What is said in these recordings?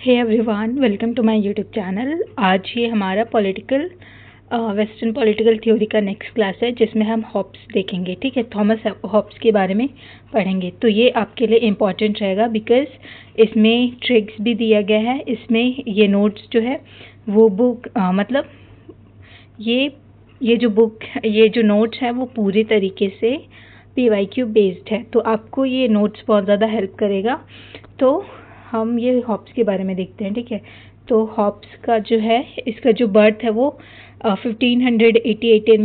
Hey everyone, welcome to my YouTube channel. आज ये हमारा वेस्टर्न पॉलिटिकल थ्योरी का नेक्स्ट क्लास है, जिसमें हम हॉब्स देखेंगे। ठीक है, थॉमस हॉब्स के बारे में पढ़ेंगे। तो ये आपके लिए इम्पॉर्टेंट रहेगा बिकॉज इसमें ट्रिक्स भी दिया गया है। इसमें ये नोट्स जो है वो बुक मतलब ये जो नोट्स है वो पूरी तरीके से PYQ बेस्ड है। तो आपको ये नोट्स बहुत ज़्यादा हेल्प करेगा। तो हम ये हॉब्स के बारे में देखते हैं। ठीक है, तो हॉब्स का जो है, इसका जो बर्थ है वो 1888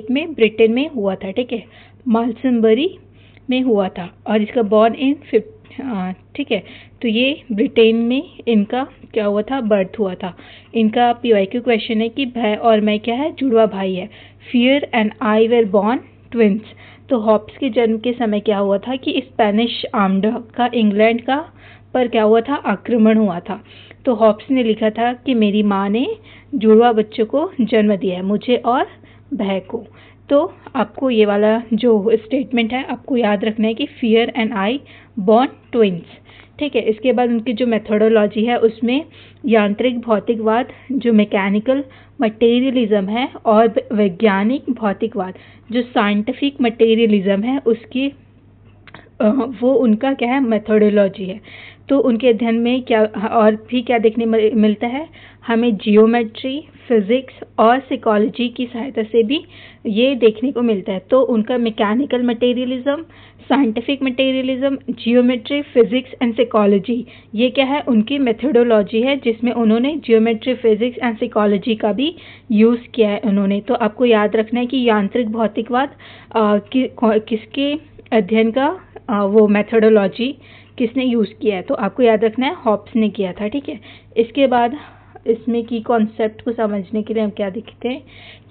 में ब्रिटेन में हुआ था। ठीक है, माल्सनबरी में हुआ था और इसका बॉर्न इन ठीक है, तो ये ब्रिटेन में इनका क्या हुआ था, बर्थ हुआ था। इनका PYQ क्वेश्चन है कि भय और मैं क्या है, जुड़वा भाई है। Fear and I were born twins. तो हॉब्स के जन्म के समय क्या हुआ था कि स्पेनिश आर्म्ड का इंग्लैंड का पर क्या हुआ था, आक्रमण हुआ था। तो हॉब्स ने लिखा था कि मेरी माँ ने जुड़वा बच्चों को जन्म दिया है, मुझे और भय को। तो आपको ये वाला जो स्टेटमेंट है आपको याद रखना है कि fear and I born twins. ठीक है, इसके बाद उनकी जो मेथोडोलॉजी है उसमें यांत्रिक भौतिकवाद, जो मैकेनिकल मटेरियलिज्म है, और वैज्ञानिक भौतिकवाद जो साइंटिफिक मटेरियलिज्म है, उसकी वो उनका क्या है, मेथोडोलॉजी है। तो उनके अध्ययन में क्या और भी क्या देखने मिलता है, हमें जियोमेट्री, फिजिक्स और साइकोलॉजी की सहायता से भी ये देखने को मिलता है। तो उनका mechanical materialism, scientific materialism, geometry, physics and psychology, ये क्या है, उनकी मेथोडोलॉजी है, जिसमें उन्होंने जियोमेट्री, फिजिक्स एंड साइकोलॉजी का भी यूज़ किया है उन्होंने। तो आपको याद रखना है कि यांत्रिक भौतिकवाद किसके अध्ययन का वो मेथोडोलॉजी किसने यूज़ किया है, तो आपको याद रखना है हॉब्स ने किया था। ठीक है, इसके बाद इसमें की कॉन्सेप्ट को समझने के लिए हम क्या देखते हैं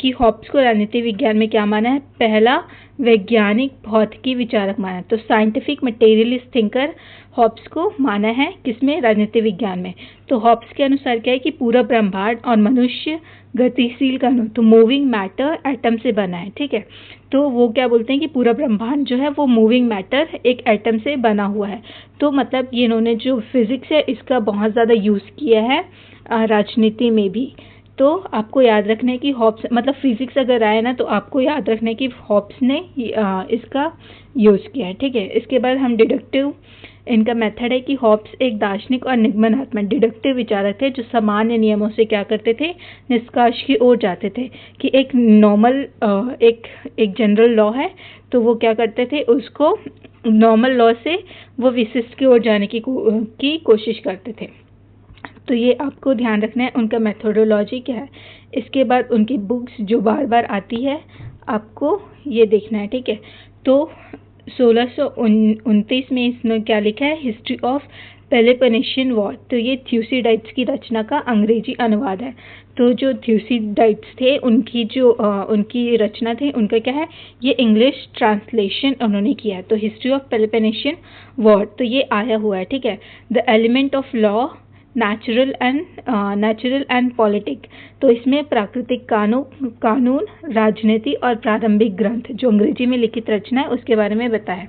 कि हॉब्स को राजनीति विज्ञान में क्या माना है, पहला वैज्ञानिक भौतिकी विचारक माना है। तो साइंटिफिक मटेरियलिस्ट थिंकर हॉब्स को माना है किसमें, राजनीति विज्ञान में। तो हॉब्स के अनुसार क्या है कि पूरा ब्रह्मांड और मनुष्य गतिशील कणों, तो मूविंग मैटर एटम से बना है। ठीक है, तो वो क्या बोलते हैं कि पूरा ब्रह्मांड जो है वो मूविंग मैटर एक एटम से बना हुआ है। तो मतलब ये इन्होंने जो फिजिक्स है इसका बहुत ज़्यादा यूज़ किया है राजनीति में भी। तो आपको याद रखना है कि हॉब्स मतलब फिजिक्स अगर आए ना, तो आपको याद रखना है कि हॉब्स ने इसका यूज़ किया है। ठीक है, इसके बाद हम डिडक्टिव, इनका मेथड है कि हॉब्स एक दार्शनिक और निगमनात्मक डिडक्टिव विचारक थे, जो सामान्य नियमों से क्या करते थे, निष्कर्ष की ओर जाते थे। कि एक नॉर्मल एक जनरल लॉ है, तो वो क्या करते थे, उसको नॉर्मल लॉ से वो विशिष्ट की ओर जाने की कोशिश करते थे। तो ये आपको ध्यान रखना है उनका मेथोडोलॉजी क्या है। इसके बाद उनकी बुक्स जो बार बार आती है आपको ये देखना है। ठीक है, तो 1629 में इसने क्या लिखा है, हिस्ट्री ऑफ पेलोपोनेशियन वॉर। तो ये थ्यूसिडाइड्स की रचना का अंग्रेजी अनुवाद है। तो जो थ्यूसिडाइड्स थे उनकी रचना थी, उनका क्या है, ये इंग्लिश ट्रांसलेशन उन्होंने किया है। तो हिस्ट्री ऑफ पेलोपोनेशियन वॉर, तो ये आया हुआ है। ठीक है, the element of law, natural and politic, तो इसमें प्राकृतिक कानून, राजनीति और प्रारंभिक ग्रंथ, जो अंग्रेजी में लिखित रचना है उसके बारे में बताया।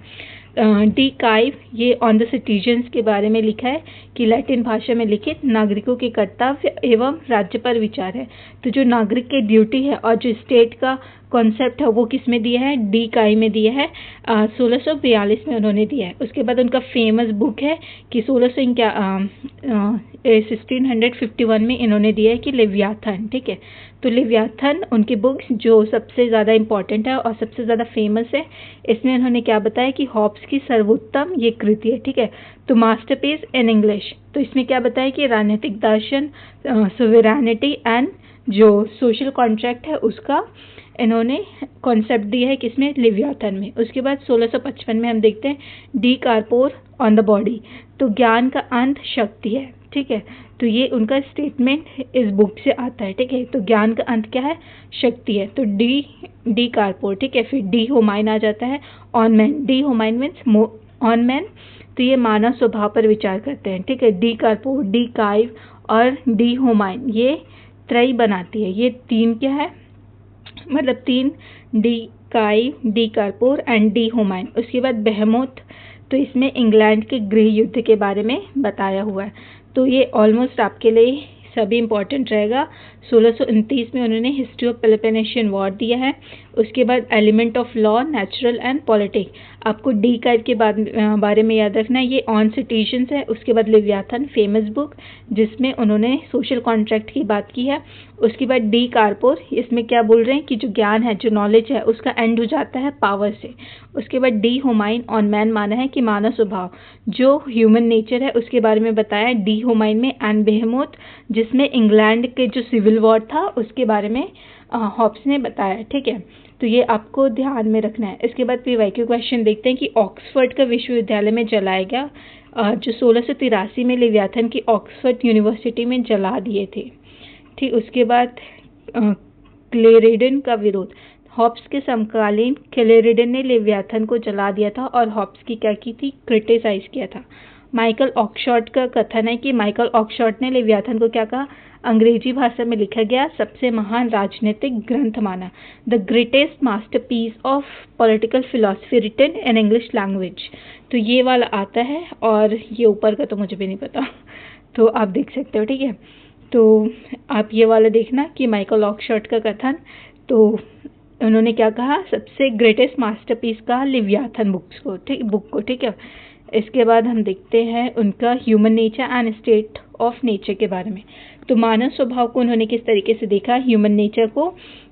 डी काइव, ये ऑन द सिटीजन्स के बारे में लिखा है कि लैटिन भाषा में लिखित नागरिकों के कर्तव्य एवं राज्य पर विचार है। तो जो नागरिक की ड्यूटी है और जो स्टेट का कॉन्सेप्ट है वो किस में दिया है, डी काई में दिया है, 1642 में उन्होंने दिया है। उसके बाद उनका फेमस बुक है कि 1651 में इन्होंने दिया है कि लेवियाथन। ठीक है, तो लेवियाथन उनकी बुक्स जो सबसे ज़्यादा इंपॉर्टेंट है और सबसे ज़्यादा फेमस है। इसमें उन्होंने क्या बताया कि हॉब्स की सर्वोत्तम ये कृति है। ठीक है, तो मास्टरपीस इन इंग्लिश, तो इसमें क्या बताया कि राजनीतिक दर्शन, सोवेरेनिटी एंड जो सोशल कॉन्ट्रैक्ट है उसका इन्होंने कॉन्सेप्ट दिया है किसमें, लेवियाथन में। उसके बाद 1655 में हम देखते हैं डी कार्पोर ऑन द बॉडी, तो ज्ञान का अंत शक्ति है। ठीक है, तो ये उनका स्टेटमेंट इस बुक से आता है। ठीक है, तो ज्ञान का अंत क्या है, शक्ति है। तो डी कार्पोर। ठीक है, फिर डी होमाइन आ जाता है, ऑन मैन, डी होमाइन मीन्स ऑन मैन, तो ये मानव स्वभाव पर विचार करते हैं। ठीक है, डी कार्पोर, डी काइव और डी होमाइन, ये त्रय बनाती है। ये तीन क्या है, मतलब तीन, डी काइव, डी कार्पोर एंड डी होमाइन। उसके बाद बेहेमोथ, तो इसमें इंग्लैंड के गृह युद्ध के बारे में बताया हुआ है। तो ये ऑलमोस्ट आपके लिए सभी इंपॉर्टेंट रहेगा। 1629 में उन्होंने हिस्ट्री ऑफ पेलोपोनेशियन वॉर दिया है। उसके बाद element of law, natural and politic, आपको डी टाइप के बारे में याद रखना है, ये ऑन सिटिजन्स है। उसके बाद लिव्याथन, फेमस बुक जिसमें उन्होंने सोशल कॉन्ट्रैक्ट की बात की है। उसके बाद डी कार्पोर, इसमें क्या बोल रहे हैं कि जो ज्ञान है, जो नॉलेज है, उसका एंड हो जाता है पावर से। उसके बाद डी होमाइन, ऑन मैन, माना है कि मानव स्वभाव, जो ह्यूमन नेचर है उसके बारे में बताया डी होमाइन में। एंड बेहेमोथ, जिसमें इंग्लैंड के जो सिविल वॉर था उसके बारे में हॉब्स ने बताया। ठीक है, तो ये आपको ध्यान में रखना है। इसके बाद पीवाईक्यू क्वेश्चन देखते हैं कि ऑक्सफोर्ड का विश्वविद्यालय में जलाया गया, जो 1683 में लिव्याथन की ऑक्सफोर्ड यूनिवर्सिटी में जला दिए थे। ठीक, उसके बाद क्लेरेडन का विरोध, हॉब्स के समकालीन क्लेरेडन ने लिव्याथन को जला दिया था और हॉब्स की क्या की थी, क्रिटिसाइज किया था। माइकल ऑक्सफोर्ड का कथन है कि माइकल ऑक्सफोर्ड ने लिव्याथन को क्या कहा, अंग्रेजी भाषा में लिखा गया सबसे महान राजनीतिक ग्रंथ माना, the greatest masterpiece of political philosophy written in English language. तो ये वाला आता है, और ये ऊपर का तो मुझे भी नहीं पता, तो आप देख सकते हो। ठीक है, तो आप ये वाला देखना कि माइकल ऑक्सफोर्ड का कथन, तो उन्होंने क्या कहा, सबसे ग्रेटेस्ट मास्टरपीस कहा लिव्याथन बुक को। ठीक है, इसके बाद हम देखते हैं उनका human nature and state of nature के बारे में। तो मानव स्वभाव को उन्होंने किस तरीके से देखा, ह्यूमन नेचर को,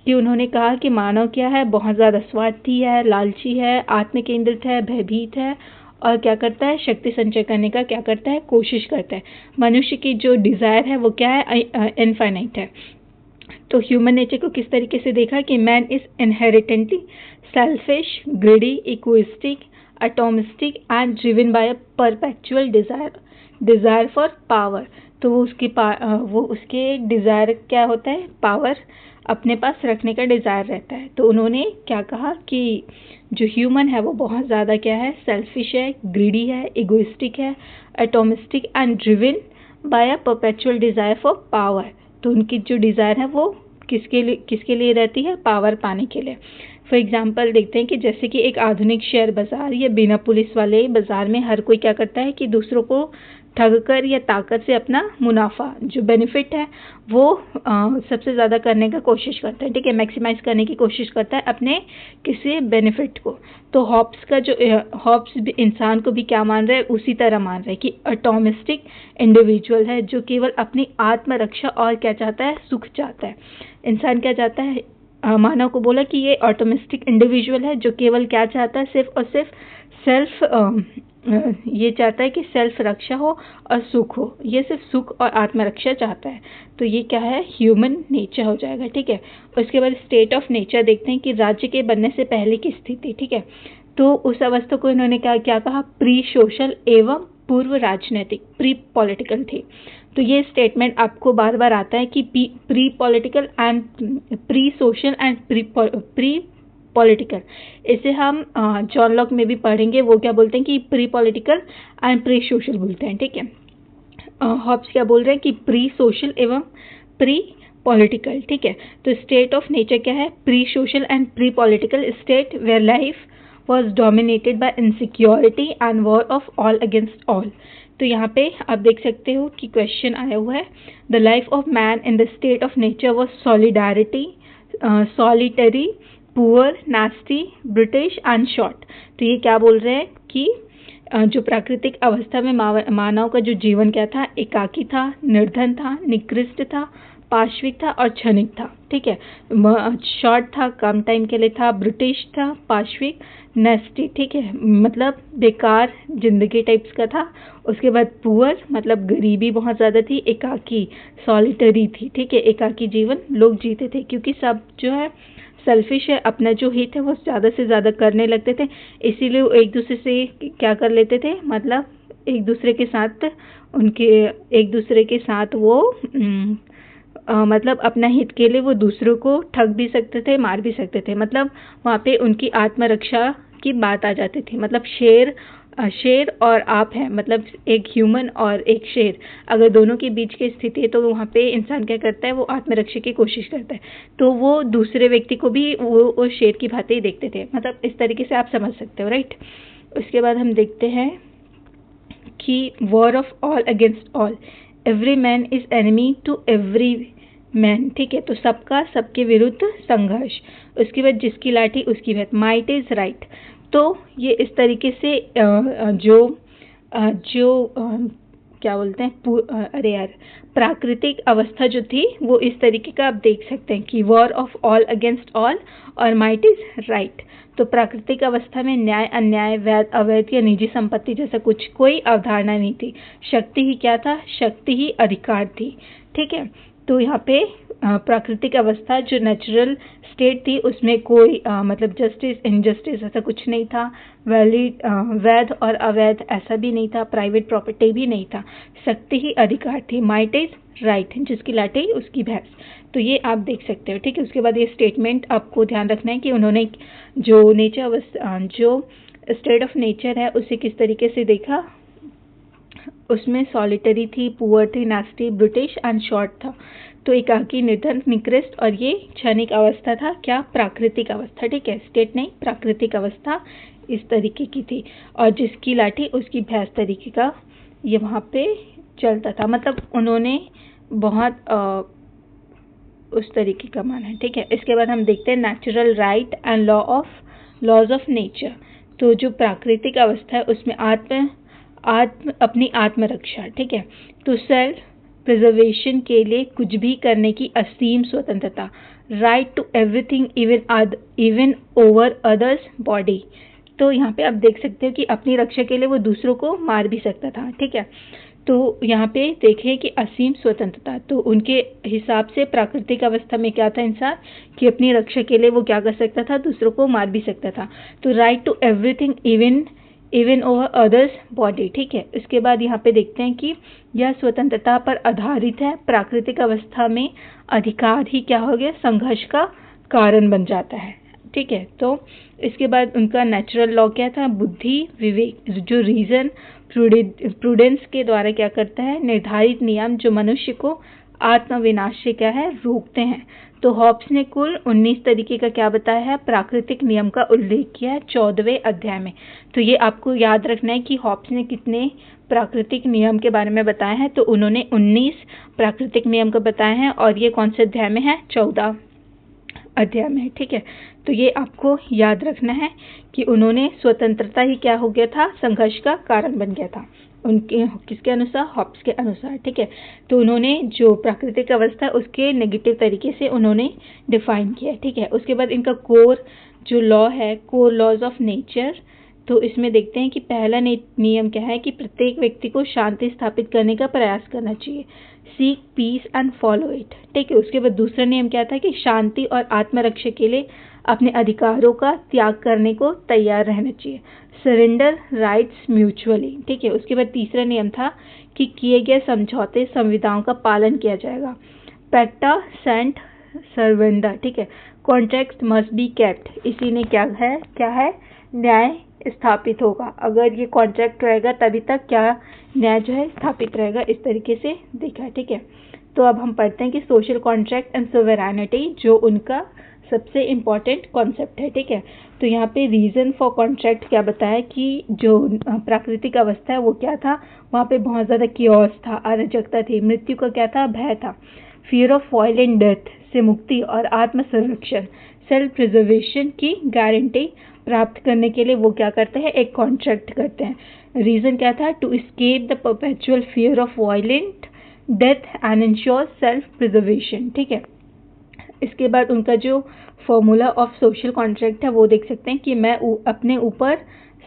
कि उन्होंने कहा कि मानव क्या है, बहुत ज़्यादा स्वार्थी है, लालची है, आत्म केंद्रित है, भयभीत है, और क्या करता है, शक्ति संचय करने का क्या करता है, कोशिश करता है। मनुष्य की जो डिज़ायर है वो क्या है, इनफाइनाइट है। तो ह्यूमन नेचर को किस तरीके से देखा कि man is inherently selfish, greedy, egoistic, atomistic and driven by a perpetual desire for power. तो वो उसके डिज़ायर क्या होता है, पावर अपने पास रखने का डिज़ायर रहता है। तो उन्होंने क्या कहा कि जो ह्यूमन है वो बहुत ज़्यादा क्या है, सेल्फिश है, ग्रीडी है, इगोइस्टिक है, atomistic and driven by a perpetual desire for power. तो उनकी जो डिज़ायर है वो किसके लिए रहती है, पावर पाने के लिए। फॉर एग्जांपल देखते हैं कि जैसे कि एक आधुनिक शेयर बाजार या बिना पुलिस वाले बाजार में हर कोई क्या करता है कि दूसरों को ठगकर या ताकत से अपना मुनाफा, जो बेनिफिट है वो सबसे ज़्यादा करने का कोशिश करता है। ठीक है, मैक्सिमाइज करने की कोशिश करता है अपने किसी बेनिफिट को। तो हॉब्स भी इंसान को भी क्या मान रहा है, उसी तरह मान रहा है कि एटॉमिस्टिक इंडिविजुअल है जो केवल अपनी आत्मरक्षा और क्या चाहता है, सुख चाहता है। इंसान क्या चाहता है, मानव को बोला कि ये ऑटोमिस्टिक इंडिविजुअल है जो केवल क्या चाहता है, सिर्फ और सिर्फ ये चाहता है कि सेल्फ रक्षा हो और सुख हो, ये सिर्फ सुख और आत्मरक्षा चाहता है। तो ये क्या है, ह्यूमन नेचर हो जाएगा। ठीक है, उसके बाद स्टेट ऑफ नेचर देखते हैं कि राज्य के बनने से पहले की स्थिति। ठीक है, तो उस अवस्था को इन्होंने क्या कहा, प्री सोशल एवं पूर्व राजनीतिक, प्री पॉलिटिकल थी। तो ये स्टेटमेंट आपको बार बार आता है कि pre political and pre social and pre political. इसे हम जॉन लॉक में भी पढ़ेंगे, वो क्या बोलते हैं कि pre political and pre social बोलते हैं। ठीक है, हॉब्स क्या बोल रहे हैं कि प्री सोशल एवं प्री पॉलिटिकल। ठीक है, तो स्टेट ऑफ नेचर क्या है, pre social and pre political state where life was dominated by insecurity and war of all against all. तो यहाँ पे आप देख सकते हो कि क्वेश्चन आया हुआ है, the life of man in the state of nature was solitary, poor, nasty, British and short. तो ये क्या बोल रहे हैं कि जो प्राकृतिक अवस्था में मानव का जो जीवन क्या था, एकाकी था, निर्धन था, निकृष्ट था, पाश्विक था और क्षणिक था। ठीक है, शॉर्ट था, कम टाइम के लिए था, ब्रिटिश था, पाश्विक, नेस्टी, ठीक है, मतलब बेकार जिंदगी टाइप्स का था। उसके बाद पुअर मतलब गरीबी बहुत ज़्यादा थी, एकाकी सॉलिटरी थी। ठीक है, एकाकी जीवन लोग जीते थे क्योंकि सब जो है सेल्फिश है, अपना जो हित है वो ज़्यादा से ज़्यादा करने लगते थे, इसीलिए वो एक दूसरे से क्या कर लेते थे, मतलब एक दूसरे के साथ वो मतलब अपना हित के लिए वो दूसरों को ठग भी सकते थे, मार भी सकते थे। मतलब वहाँ पे उनकी आत्मरक्षा की बात आ जाती थी। मतलब शेर और आप है, मतलब एक ह्यूमन और एक शेर, अगर दोनों के बीच की स्थिति है तो वहाँ पे इंसान क्या करता है, वो आत्मरक्षा की कोशिश करता है। तो वो दूसरे व्यक्ति को भी वो शेर की भांति ही देखते थे। मतलब इस तरीके से आप समझ सकते हो, राइट। उसके बाद हम देखते हैं कि war of all against all, every man is enemy to every man, ठीक है। तो सबका सबके विरुद्ध संघर्ष। उसके बाद जिसकी लाठी उसकी भैंस, माइट इज राइट। तो ये इस तरीके से क्या बोलते हैं, अरे यार, प्राकृतिक अवस्था जो थी वो इस तरीके का आप देख सकते हैं कि war of all against all और माइट इज राइट। तो प्राकृतिक अवस्था में न्याय अन्याय वैध अवैध या निजी संपत्ति जैसा कुछ कोई अवधारणा नहीं थी। शक्ति ही क्या था, शक्ति ही अधिकार थी, ठीक है। तो यहाँ पे प्राकृतिक अवस्था जो नेचुरल स्टेट थी उसमें कोई मतलब जस्टिस इनजस्टिस ऐसा कुछ नहीं था, वैध और अवैध ऐसा भी नहीं था, प्राइवेट प्रॉपर्टी भी नहीं था, शक्ति ही अधिकार थी, माइट इज राइट, जिसकी लाठी उसकी भैंस। तो ये आप देख सकते हो, ठीक है। उसके बाद ये स्टेटमेंट आपको ध्यान रखना है कि उन्होंने जो जो स्टेट ऑफ नेचर है उसे किस तरीके से देखा। उसमें सॉलिटरी थी, पुअर थी, नास्टी, ब्रिटिश एंड शॉर्ट था। तो एकाकी, निर्धन, निकृष्ट, और ये क्षणिक अवस्था था, क्या, प्राकृतिक अवस्था, ठीक है। स्टेट नहीं, प्राकृतिक अवस्था इस तरीके की थी। और जिसकी लाठी उसकी भैंस तरीके का ये वहाँ पे चलता था, मतलब उन्होंने बहुत उस तरीके का माना है, ठीक है। इसके बाद हम देखते हैं natural right and laws of nature. तो जो प्राकृतिक अवस्था है उसमें अपनी आत्मरक्षा, ठीक है। तो सेल्फ प्रिजर्वेशन के लिए कुछ भी करने की असीम स्वतंत्रता, right to everything even over others body. तो यहाँ पे आप देख सकते हो कि अपनी रक्षा के लिए वो दूसरों को मार भी सकता था, ठीक है। तो यहाँ पे देखें कि असीम स्वतंत्रता, तो उनके हिसाब से प्राकृतिक अवस्था में क्या था इंसान कि अपनी रक्षा के लिए वो क्या कर सकता था, दूसरों को मार भी सकता था। तो right to everything even over others body, ठीक है। उसके बाद यहाँ पे देखते हैं कि यह स्वतंत्रता पर आधारित है। प्राकृतिक अवस्था में अधिकार ही क्या हो गया, संघर्ष का कारण बन जाता है, ठीक है। तो इसके बाद उनका नेचुरल लॉ क्या था, बुद्धि, विवेक, जो रीजन, प्रूडेंस के द्वारा क्या करता है, निर्धारित नियम जो मनुष्य को आत्मविनाश से क्या है, रोकते हैं। तो हॉब्स ने कुल 19 तरीके का क्या बताया है, प्राकृतिक नियम का उल्लेख किया है 14वें अध्याय में। तो ये आपको याद रखना है कि हॉब्स ने कितने प्राकृतिक नियम के बारे में बताया है। तो उन्होंने 19 प्राकृतिक नियम का बताया है और ये कौन से अध्याय में है, 14 अध्याय में, ठीक है। तो ये आपको याद रखना है कि उन्होंने स्वतंत्रता ही क्या हो गया था, संघर्ष का कारण बन गया था उनके किसके अनुसार, हॉब्स के अनुसार, ठीक है। तो उन्होंने जो प्राकृतिक अवस्था उसके नेगेटिव तरीके से उन्होंने डिफाइन किया, ठीक है। उसके बाद इनका कोर जो लॉ है, कोर लॉज ऑफ नेचर, तो इसमें देखते हैं कि पहला नियम क्या है कि प्रत्येक व्यक्ति को शांति स्थापित करने का प्रयास करना चाहिए, seek peace and follow it, ठीक है। उसके बाद दूसरा नियम क्या था कि शांति और आत्मरक्षा के लिए अपने अधिकारों का त्याग करने को तैयार रहना चाहिए, सरेंडर राइट्स म्यूचुअली, ठीक है। उसके बाद तीसरा नियम था कि किए गए समझौते संविधाओं का पालन किया जाएगा, पैक्टा सेंट सर्वेंडा, ठीक है। कॉन्ट्रैक्ट मस्ट बी केप्ट, इसी ने क्या है न्याय स्थापित होगा। अगर ये कॉन्ट्रैक्ट रहेगा तभी तक क्या न्याय जो है स्थापित रहेगा, इस तरीके से देखा है, ठीक है। तो अब हम पढ़ते हैं कि सोशल कॉन्ट्रैक्ट एंड सोवेरानिटी जो उनका सबसे इम्पॉर्टेंट कॉन्सेप्ट है, ठीक है। तो यहाँ पे रीज़न फॉर कॉन्ट्रैक्ट क्या बताया कि जो प्राकृतिक अवस्था है वो क्या था, वहाँ पे बहुत ज़्यादा कियोस था, अराजकता थी, मृत्यु का क्या था, भय था, फियर ऑफ वायलेंट डेथ से मुक्ति और आत्म संरक्षण, सेल्फ प्रिजर्वेशन की गारंटी प्राप्त करने के लिए वो क्या करते हैं, एक कॉन्ट्रैक्ट करते हैं। रीज़न क्या था, to escape the perpetual fear of violent death and ensure self preservation, ठीक है। इसके बाद उनका जो फॉर्मूला ऑफ सोशल कॉन्ट्रैक्ट है वो देख सकते हैं कि मैं अपने ऊपर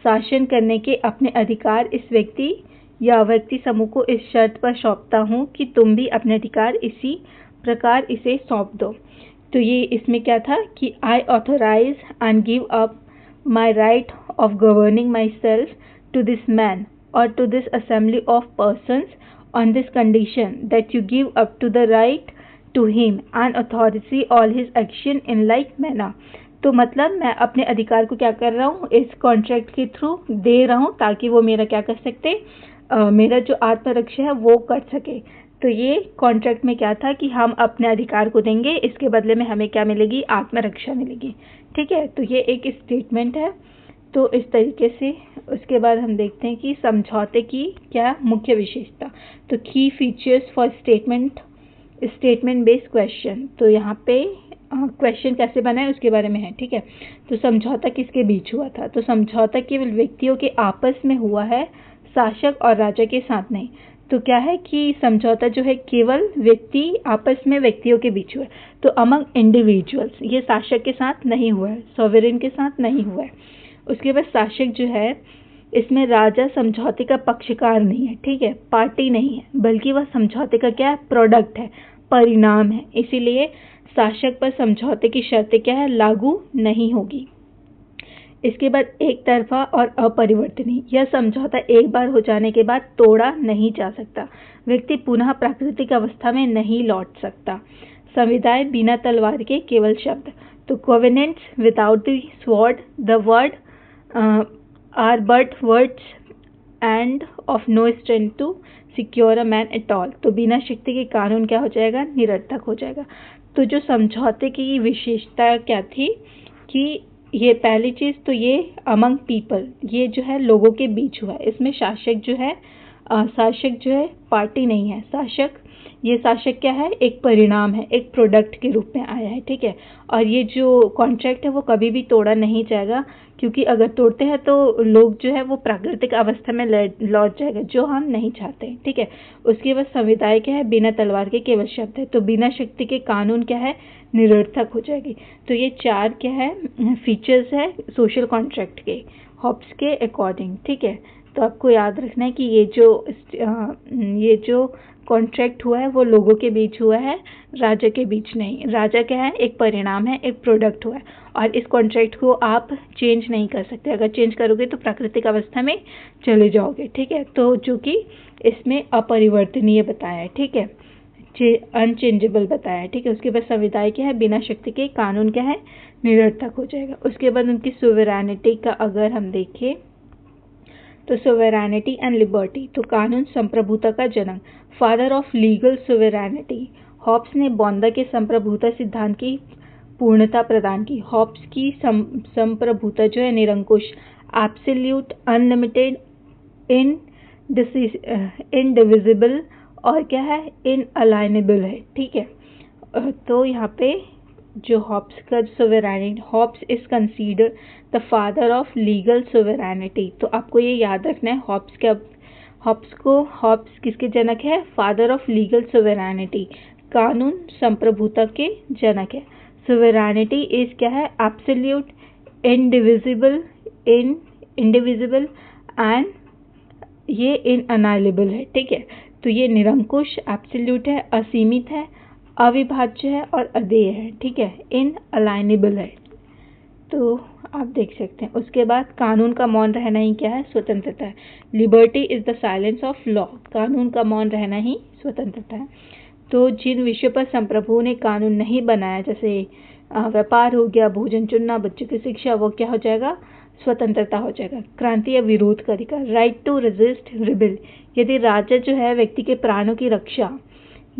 शासन करने के अपने अधिकार इस व्यक्ति या व्यक्ति समूह को इस शर्त पर सौंपता हूँ कि तुम भी अपने अधिकार इसी प्रकार इसे सौंप दो। तो ये इसमें क्या था कि I authorize and give up my right of governing myself to this man और to this assembly of persons on this condition that you give up to the right to him and authority all his action in like manner। तो मतलब मैं अपने अधिकार को क्या कर रहा हूँ, इस कॉन्ट्रैक्ट के थ्रू दे रहा हूँ ताकि वो मेरा क्या कर सकते, मेरा जो आत्मरक्षा है वो कर सके। तो ये कॉन्ट्रैक्ट में क्या था कि हम अपने अधिकार को देंगे, इसके बदले में हमें क्या मिलेगी, आत्मरक्षा मिलेगी, ठीक है। तो ये एक स्टेटमेंट है तो इस तरीके से उसके बाद हम देखते हैं कि समझौते की क्या मुख्य विशेषता। तो की features for statement based question. तो यहाँ पे क्वेश्चन कैसे बना है उसके बारे में है, ठीक है। तो समझौता किसके बीच हुआ था? तो समझौता केवल व्यक्तियों के आपस में हुआ है, शासक और राजा के साथ नहीं। तो क्या है कि समझौता जो है केवल आपस में व्यक्तियों के बीच हुआ है, तो अमंग इंडिविजुअल्स, ये शासक के साथ नहीं हुआ है, सॉवरेन के साथ नहीं हुआ है। उसके बाद शासक जो है, इसमें राजा समझौते का पक्षकार नहीं है, ठीक है, पार्टी नहीं है, बल्कि वह समझौते का क्या है, प्रोडक्ट है, परिणाम है। इसीलिए शासक पर समझौते की शर्तें क्या है, लागू नहीं होगी। इसके बाद एक तरफा और अपरिवर्तनीय, यह समझौता एक बार हो जाने के बाद तोड़ा नहीं जा सकता। व्यक्ति पुनः प्राकृतिक अवस्था में नहीं लौट सकता। संविदाएं बिना तलवार के केवल शब्द। तो covenants without the sword, the word are but words and of no strength to secure a man at all. तो बिना शक्ति के कानून क्या हो जाएगा, निरर्थक हो जाएगा। तो जो समझौते की विशेषता क्या थी कि ये पहली चीज़ तो ये अमंग पीपल, ये जो है लोगों के बीच हुआ है। इसमें शासक जो है पार्टी नहीं है, शासक क्या है, एक परिणाम है, एक प्रोडक्ट के रूप में आया है, ठीक है। और ये जो कॉन्ट्रैक्ट है वो कभी भी तोड़ा नहीं जाएगा, क्योंकि अगर तोड़ते हैं तो लोग जो है वो प्राकृतिक अवस्था में लौट जाएगा, जो हम नहीं चाहते, ठीक है। उसके बाद संविदाएं क्या है, बिना तलवार के केवल शब्द है। तो बिना शक्ति के कानून क्या है, निरर्थक हो जाएगी। तो ये 4 क्या है, फीचर्स है सोशल कॉन्ट्रैक्ट के, हॉब्स के अकॉर्डिंग, ठीक है। तो आपको याद रखना है कि ये जो कॉन्ट्रैक्ट हुआ है वो लोगों के बीच हुआ है, राजा के बीच नहीं। राजा क्या है, एक परिणाम है, एक प्रोडक्ट हुआ है, और इस कॉन्ट्रैक्ट को आप चेंज नहीं कर सकते। अगर चेंज करोगे तो प्राकृतिक अवस्था में चले जाओगे, ठीक है। तो जो कि इसमें अपरिवर्तनीय बताया है, ठीक है, अनचेंजेबल बताया है, ठीक है। उसके बाद संविदाएं क्या है, बिना शक्ति के कानून क्या है, निरर्थक हो जाएगा। उसके बाद उनकी सोवेरानिटी का अगर हम देखें तो सोवेरानिटी एंड लिबर्टी। तो कानून संप्रभुता का जनक, फादर ऑफ लीगल सोवेरानिटी। हॉब्स ने बौद्ध के संप्रभुता सिद्धांत की पूर्णता प्रदान की। हॉब्स की संप्रभुता जो है निरंकुश, एब्सोल्यूट, अनलिमिटेड, इनडिविजिबल और क्या है, इनअलाइनेबल है, ठीक है। तो यहाँ पे जो हॉब्स का sovereignty, Hobbes is consider the father of legal sovereignty. तो आपको ये याद रखना है, हॉब्स किसके जनक है, फादर ऑफ लीगल सोवेरानिटी, कानून संप्रभुता के जनक है। सोवेरानिटी इज क्या है, एब्सोल्यूट, इनडिविजिबल एंड ये इनअनाइलेबल है, ठीक है। तो ये निरंकुश, एब्सोल्यूट है, असीमित है, अविभाज्य है और अदेय है, ठीक है, इनअलाइनेबल है। तो आप देख सकते हैं। उसके बाद कानून का मौन रहना ही क्या है, स्वतंत्रता है। Liberty is the silence of law, कानून का मौन रहना ही स्वतंत्रता है। तो जिन विषयों पर संप्रभु ने कानून नहीं बनाया, जैसे व्यापार हो गया, भोजन चुनना, बच्चों की शिक्षा, वो क्या हो जाएगा, स्वतंत्रता हो जाएगा। क्रांति या विरोध का अधिकार, राइट टू रेजिस्ट रिबेल। यदि राजा जो है व्यक्ति के प्राणों की रक्षा,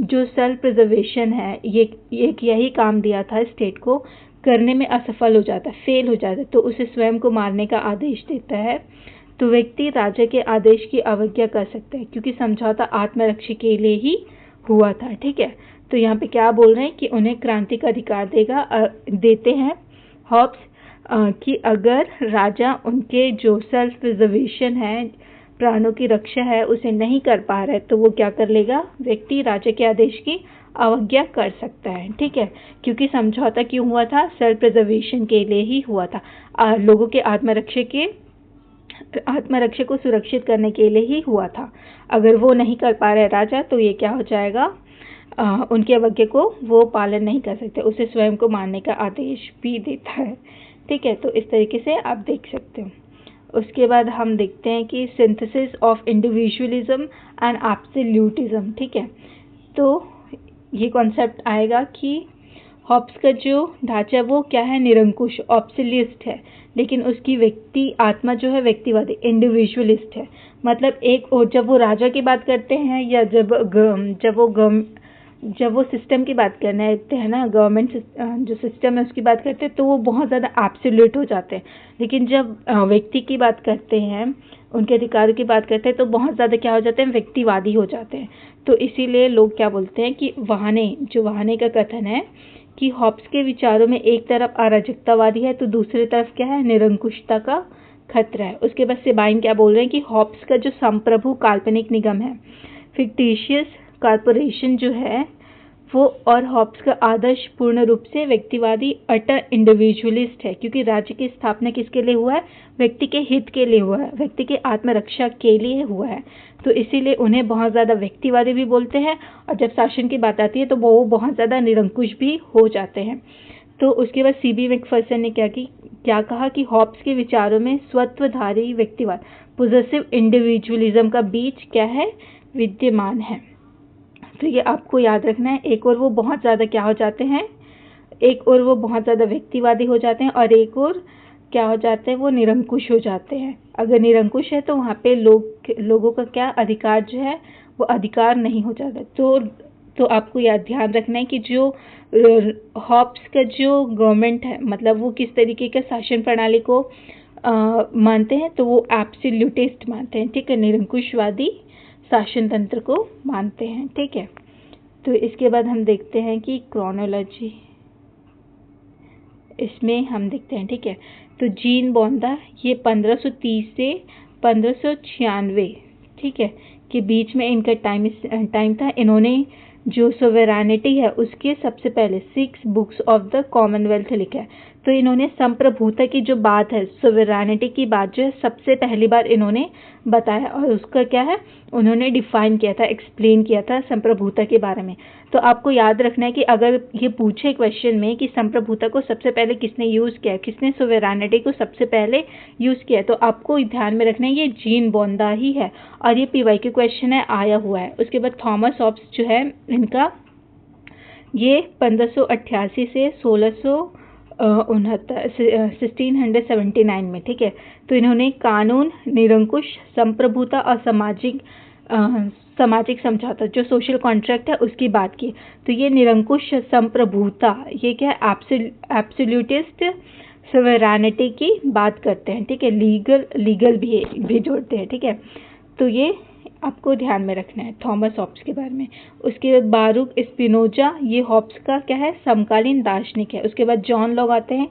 जो सेल्फ प्रिजर्वेशन है, ये एक यही काम दिया था स्टेट को, करने में असफल हो जाता है, फेल हो जाता है, तो उसे स्वयं को मारने का आदेश देता है, तो व्यक्ति राजा के आदेश की अवज्ञा कर सकता है, क्योंकि समझौता आत्मरक्षा के लिए ही हुआ था, ठीक है। तो यहाँ पे क्या बोल रहे हैं कि उन्हें क्रांति का अधिकार देते हैं हॉब्स, कि अगर राजा उनके जो सेल्फ प्रिजर्वेशन है, प्राणों की रक्षा है, उसे नहीं कर पा रहा है, तो वो क्या कर लेगा, व्यक्ति राजा के आदेश की अवज्ञा कर सकता है, ठीक है। क्योंकि समझौता क्यों हुआ था, सेल्फ प्रिजर्वेशन के लिए ही हुआ था, लोगों के आत्मरक्षा को सुरक्षित करने के लिए ही हुआ था। अगर वो नहीं कर पा रहे राजा, तो ये क्या हो जाएगा, उनकी अवज्ञा को वो पालन नहीं कर सकते, उसे स्वयं को मारने का आदेश भी देता है, ठीक है। तो इस तरीके से आप देख सकते हो। उसके बाद हम देखते हैं कि synthesis of individualism and absolutism, ठीक है। तो ये कॉन्सेप्ट आएगा कि हॉब्स का जो ढांचा वो क्या है, निरंकुश, ऑब्सोल्यूट है, लेकिन उसकी आत्मा जो है व्यक्तिवादी, इंडिविजुअलिस्ट है। मतलब एक और जब वो राजा की बात करते हैं या जब वो जब वो सिस्टम की बात करने लगते हैं ना, गवर्नमेंट जो सिस्टम है उसकी बात करते हैं, तो वो बहुत ज़्यादा एब्सोल्यूट हो जाते हैं। लेकिन जब व्यक्ति की बात करते हैं, उनके अधिकारों की बात करते हैं, तो बहुत ज़्यादा क्या हो जाते हैं, व्यक्तिवादी हो जाते हैं। तो इसीलिए लोग क्या बोलते हैं कि वाहने का कथन है कि हॉब्स के विचारों में एक तरफ अराजकतावादी है तो दूसरी तरफ क्या है, निरंकुशता का खतरा है। उसके बाद सेबाइन क्या बोल रहे हैं कि हॉब्स का जो संप्रभु काल्पनिक निगम है, फिक्टिशियस कॉर्पोरेशन जो है वो, और हॉब्स का आदर्श पूर्ण रूप से व्यक्तिवादी अटर इंडिविजुअलिस्ट है, क्योंकि राज्य की स्थापना किसके लिए हुआ है, व्यक्ति के हित के लिए हुआ है, व्यक्ति के आत्मरक्षा के लिए हुआ है। तो इसीलिए उन्हें बहुत ज़्यादा व्यक्तिवादी भी बोलते हैं, और जब शासन की बात आती है तो वो बहुत ज़्यादा निरंकुश भी हो जाते हैं। तो उसके बाद सीबी मैकफर्सन ने क्या कहा कि हॉब्स के विचारों में स्वत्वधारी व्यक्तिवाद, पोजेसिव इंडिविजुअलिज्म का बीज क्या है, विद्यमान है। तो ये आपको याद रखना है। एक और वो बहुत ज़्यादा क्या हो जाते हैं, एक और वो बहुत ज़्यादा व्यक्तिवादी हो जाते हैं, और एक और क्या हो जाते हैं, वो निरंकुश हो जाते हैं। अगर निरंकुश है तो वहाँ पे लोगों का क्या अधिकार जो है वो अधिकार नहीं हो जाता। तो आपको याद ध्यान रखना है कि जो हॉब्स का जो गवर्नमेंट है, मतलब वो किस तरीके का शासन प्रणाली को मानते हैं, तो वो एब्सोल्यूटिस्ट मानते हैं, ठीक है, निरंकुशवादी शासन तंत्र को मानते हैं, ठीक है। तो इसके बाद हम देखते हैं कि क्रोनोलॉजी, इसमें हम देखते हैं, ठीक है। तो जीन बोंदा ये 1530 से 1596, ठीक है, के बीच में इनका टाइम था। इन्होंने जो सोवेरानिटी है उसके सबसे पहले 6 बुक्स ऑफ द कॉमनवेल्थ लिखा है। तो इन्होंने संप्रभुता की जो बात है, सोवेरानिटी की बात जो है, सबसे पहली बार इन्होंने बताया, और उसका क्या है, उन्होंने डिफाइन किया था, एक्सप्लेन किया था संप्रभुता के बारे में। तो आपको याद रखना है कि अगर ये पूछे क्वेश्चन में कि संप्रभुता को सबसे पहले किसने यूज़ किया, किसने सोवेरानिटी को सबसे पहले यूज़ किया, तो आपको ध्यान में रखना है ये जीन बोंदा ही है, और ये PYQ क्वेश्चन है, आया हुआ है। उसके बाद थॉमस हॉब्स जो है, इनका ये 1588 से 1679 में, ठीक है। तो इन्होंने कानून, निरंकुश, संप्रभुता और सामाजिक समझौता, जो सोशल कॉन्ट्रैक्ट है, उसकी बात की। तो ये निरंकुश संप्रभुता, ये क्या है, एब्सोल्यूटिस्ट सोवेरानिटी की बात करते हैं, ठीक है। लीगल भी जोड़ते हैं, ठीक है। तो ये आपको ध्यान में रखना है थॉमस हॉब्स के बारे में। उसके बाद बारूक स्पिनोजा, ये हॉब्स का क्या है, समकालीन दार्शनिक है। उसके बाद जॉन लॉक आते हैं,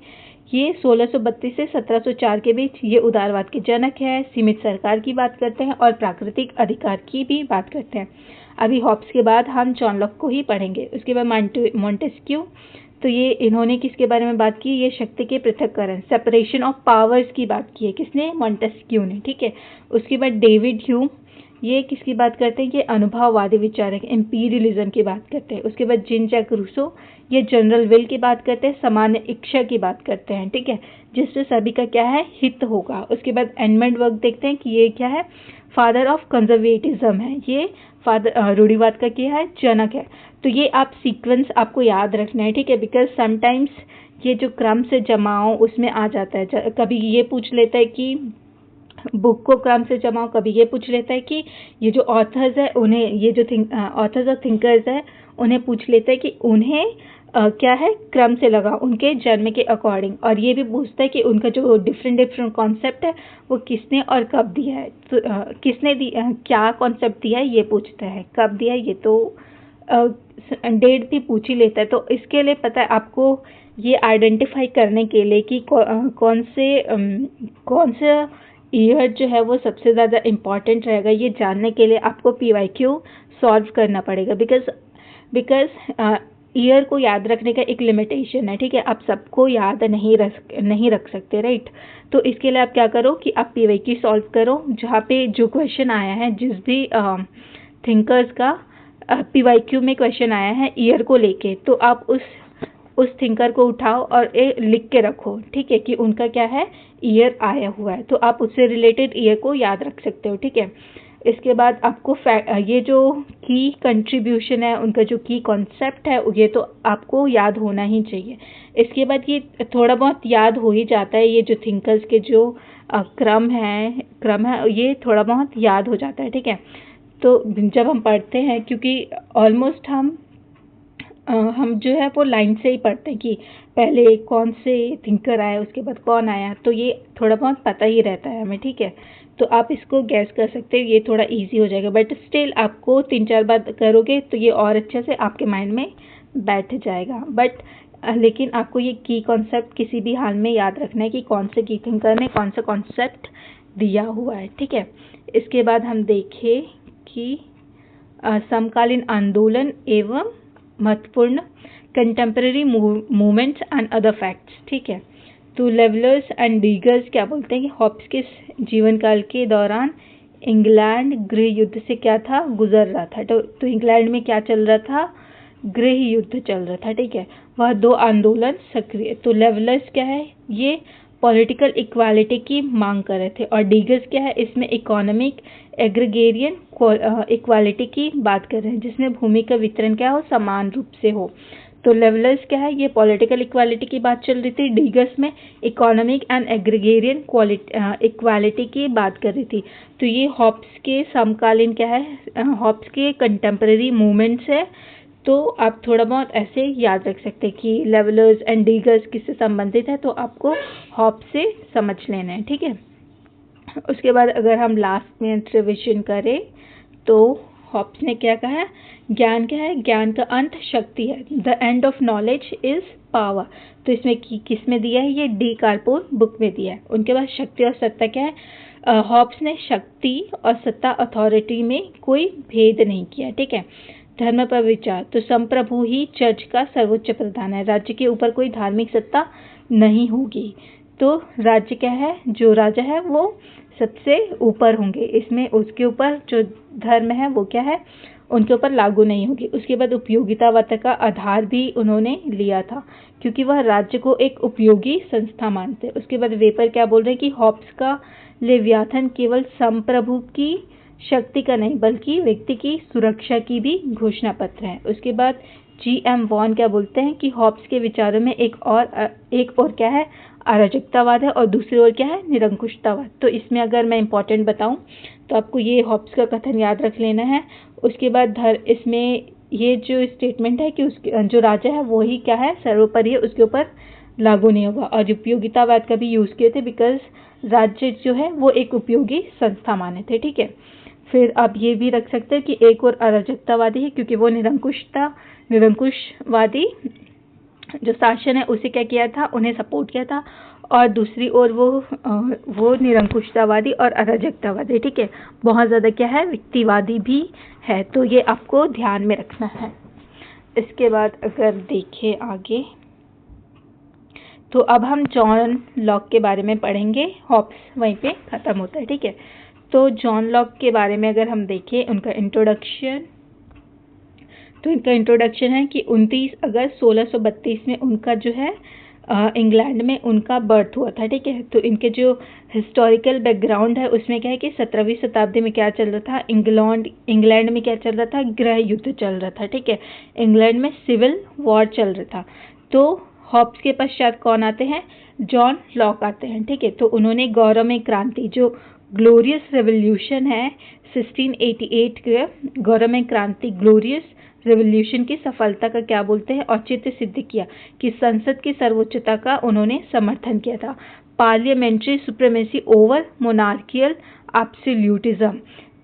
ये 1632 से 1704 के बीच, ये उदारवाद के जनक है, सीमित सरकार की बात करते हैं और प्राकृतिक अधिकार की भी बात करते हैं। अभी हॉब्स के बाद हम जॉन लॉक को ही पढ़ेंगे। उसके बाद मॉन्टेस्क्यू, तो ये इन्होंने किसके बारे में बात की, ये शक्ति के पृथक्करण, सेपरेशन ऑफ पावर्स की बात की है, किसने, मॉन्टेस्क्यू ने, ठीक है। उसके बाद डेविड ह्यूम, ये किसकी बात करते हैं, ये अनुभववादी विचारक, एम्पीरियलिज्म की बात करते हैं। उसके बाद जीन जैक रूसो, ये जनरल विल की बात करते हैं, सामान्य इच्छा की बात करते हैं, ठीक है, जिससे सभी का क्या है, हित होगा। उसके बाद एडमंड वर्क देखते हैं कि ये क्या है, फादर ऑफ कंजर्वेटिज्म है, ये रूढ़िवाद का क्या है, जनक है। तो ये आप सीक्वेंस आपको याद रखना है, ठीक है, बिकॉज समटाइम्स ये जो क्रम से जमाओ उसमें आ जाता है। कभी ये पूछ लेता है कि बुक को क्रम से जमाओ, कभी ये पूछ लेता है कि ये जो ऑथर्स है उन्हें, ये जो ऑथर्स और थिंकर्स है उन्हें पूछ लेता है कि उन्हें क्या है, क्रम से लगा, उनके जन्म के अकॉर्डिंग। और ये भी पूछता है कि उनका जो डिफरेंट कॉन्सेप्ट है वो किसने और कब दिया है। तो किसने क्या कॉन्सेप्ट दिया है ये पूछता है, कब दिया है ये तो डेट भी पूछ ही लेता है। तो इसके लिए पता है आपको, ये आइडेंटिफाई करने के लिए कि कौन से ईयर जो है वो सबसे ज़्यादा इम्पॉर्टेंट रहेगा, ये जानने के लिए आपको PYQ सॉल्व करना पड़ेगा। बिकॉज ईयर को याद रखने का एक लिमिटेशन है, ठीक है, आप सबको याद नहीं रख सकते, राइट। तो इसके लिए आप क्या करो कि आप PYQ सॉल्व करो, जहाँ पे जो क्वेश्चन आया है, जिस भी थिंकर्स का PYQ में क्वेश्चन आया है ईयर को लेके, तो आप उस थिंकर को उठाओ और लिख के रखो, ठीक है, कि उनका क्या है, ईयर आया हुआ है, तो आप उससे रिलेटेड ईयर को याद रख सकते हो, ठीक है। इसके बाद आपको ये जो की कंट्रीब्यूशन है, उनका जो की कॉन्सेप्ट है, ये तो आपको याद होना ही चाहिए। इसके बाद ये थोड़ा बहुत याद हो ही जाता है, ये जो थिंकर्स के जो क्रम है, ये थोड़ा बहुत याद हो जाता है, ठीक है। तो जब हम पढ़ते हैं, क्योंकि ऑलमोस्ट हम हम जो है वो लाइन से ही पढ़ते हैं कि पहले कौन से थिंकर आए, उसके बाद कौन आया, तो ये थोड़ा बहुत पता ही रहता है हमें, ठीक है। तो आप इसको गैस कर सकते हैं, ये थोड़ा इजी हो जाएगा, बट स्टिल आपको 3-4 बार करोगे तो ये और अच्छे से आपके माइंड में बैठ जाएगा। बट लेकिन आपको ये की कॉन्सेप्ट किसी भी हाल में याद रखना है कि कौन से की थिंकर ने कौन सा कॉन्सेप्ट दिया हुआ है, ठीक है। इसके बाद हम देखें कि समकालीन आंदोलन एवं महत्वपूर्ण contemporary movements and other facts, ठीक है। तो लेवलर्स एंड डीगर्स क्या बोलते हैं कि हॉब्स के जीवन काल के दौरान इंग्लैंड गृह युद्ध से क्या था, गुजर रहा था। तो इंग्लैंड में क्या चल रहा था, गृह युद्ध चल रहा था, ठीक है। वह 2 आंदोलन सक्रिय। तो लेवलर्स क्या है, ये पॉलिटिकल इक्वालिटी की मांग कर रहे थे, और डीगर्स क्या है, इसमें इकोनॉमिक एग्रीगेरियन इक्वालिटी की बात कर रहे हैं, जिसमें भूमि का वितरण क्या हो, समान रूप से हो। तो लेवलर्स क्या है, ये पॉलिटिकल इक्वालिटी की बात चल रही थी, डीगर्स में इकोनॉमिक एंड एग्रीगेरियन इक्वालिटी की बात कर रही थी। तो ये हॉब्स के समकालीन क्या है, हॉब्स के कंटेम्प्रेरी मूवमेंट्स है। तो आप थोड़ा बहुत ऐसे याद रख सकते हैं कि लेवलर्स एंड डीगर्स किससे संबंधित है, तो आपको हॉब्स से समझ लेना है, ठीक है। उसके बाद अगर हम लास्ट में रिविजन करें तो हॉब्स ने क्या कहा है, ज्ञान क्या है, ज्ञान का अंत शक्ति है, the end of knowledge is power. तो इसमें किस में दिया है, ये डी कार्पोन बुक में दिया है। उनके बाद शक्ति और सत्ता क्या है, हॉब्स ने शक्ति और सत्ता अथॉरिटी में कोई भेद नहीं किया, ठीक है। धर्म पर विचार, तो संप्रभु ही चर्च का सर्वोच्च प्रधान है, राज्य के ऊपर कोई धार्मिक सत्ता नहीं होगी। तो राज्य क्या है, जो राजा है वो सबसे ऊपर होंगे, इसमें उसके ऊपर जो धर्म है वो क्या है, उनके ऊपर लागू नहीं होगी। उसके बाद उपयोगितावाद का आधार भी उन्होंने लिया था, क्योंकि वह राज्य को एक उपयोगी संस्था मानते। उसके बाद वेपर क्या बोल रहे हैं कि हॉब्स का लेवियाथन केवल संप्रभु की शक्ति का नहीं बल्कि व्यक्ति की सुरक्षा की भी घोषणा पत्र है। उसके बाद जी.एम. वॉन क्या बोलते हैं कि हॉब्स के विचारों में एक और क्या है, अराजकतावाद है, और दूसरी ओर क्या है, निरंकुशतावाद। तो इसमें अगर मैं इंपॉर्टेंट बताऊं तो आपको ये हॉब्स का कथन याद रख लेना है। उसके बाद इसमें ये जो स्टेटमेंट है कि उसके जो राजा है वो ही क्या है, सर्वोपरि है, उसके ऊपर लागू नहीं होगा। और उपयोगितावाद का भी यूज किए थे, बिकॉज राज्य जो है वो एक उपयोगी संस्था माने थे, ठीक है। फिर आप ये भी रख सकते हैं कि एक और अराजकतावादी है, क्योंकि वो निरंकुशवादी जो शासन है उसे क्या किया था, उन्हें सपोर्ट किया था। और दूसरी ओर वो निरंकुशतावादी और अराजकतावादी, ठीक है, बहुत ज़्यादा क्या है, व्यक्तिवादी भी है। तो ये आपको ध्यान में रखना है। इसके बाद अगर देखें आगे तो अब हम जॉन लॉक के बारे में पढ़ेंगे, हॉब्स वहीं पे ख़त्म होता है, ठीक है। तो जॉन लॉक के बारे में अगर हम देखें उनका इंट्रोडक्शन, तो इनका इंट्रोडक्शन है कि 29 अगस्त 1632 में उनका जो है इंग्लैंड में उनका बर्थ हुआ था, ठीक है। तो इनके जो हिस्टोरिकल बैकग्राउंड है उसमें क्या है कि 17वीं शताब्दी में क्या चल रहा था, इंग्लैंड में क्या चल रहा था, गृह युद्ध चल रहा था, ठीक है। इंग्लैंड में सिविल वॉर चल रहा था। तो हॉब्स के पश्चात कौन आते हैं, जॉन लॉक आते हैं, ठीक है। तो उन्होंने गौरवमय क्रांति, जो ग्लोरियस रेवोल्यूशन है 1688 के गौरवमय क्रांति, ग्लोरियस रेवोल्यूशन की सफलता का क्या बोलते हैं, औचित्य सिद्ध किया कि संसद की सर्वोच्चता का उन्होंने समर्थन किया था। Parliamentary supremacy over monarchial absolutism,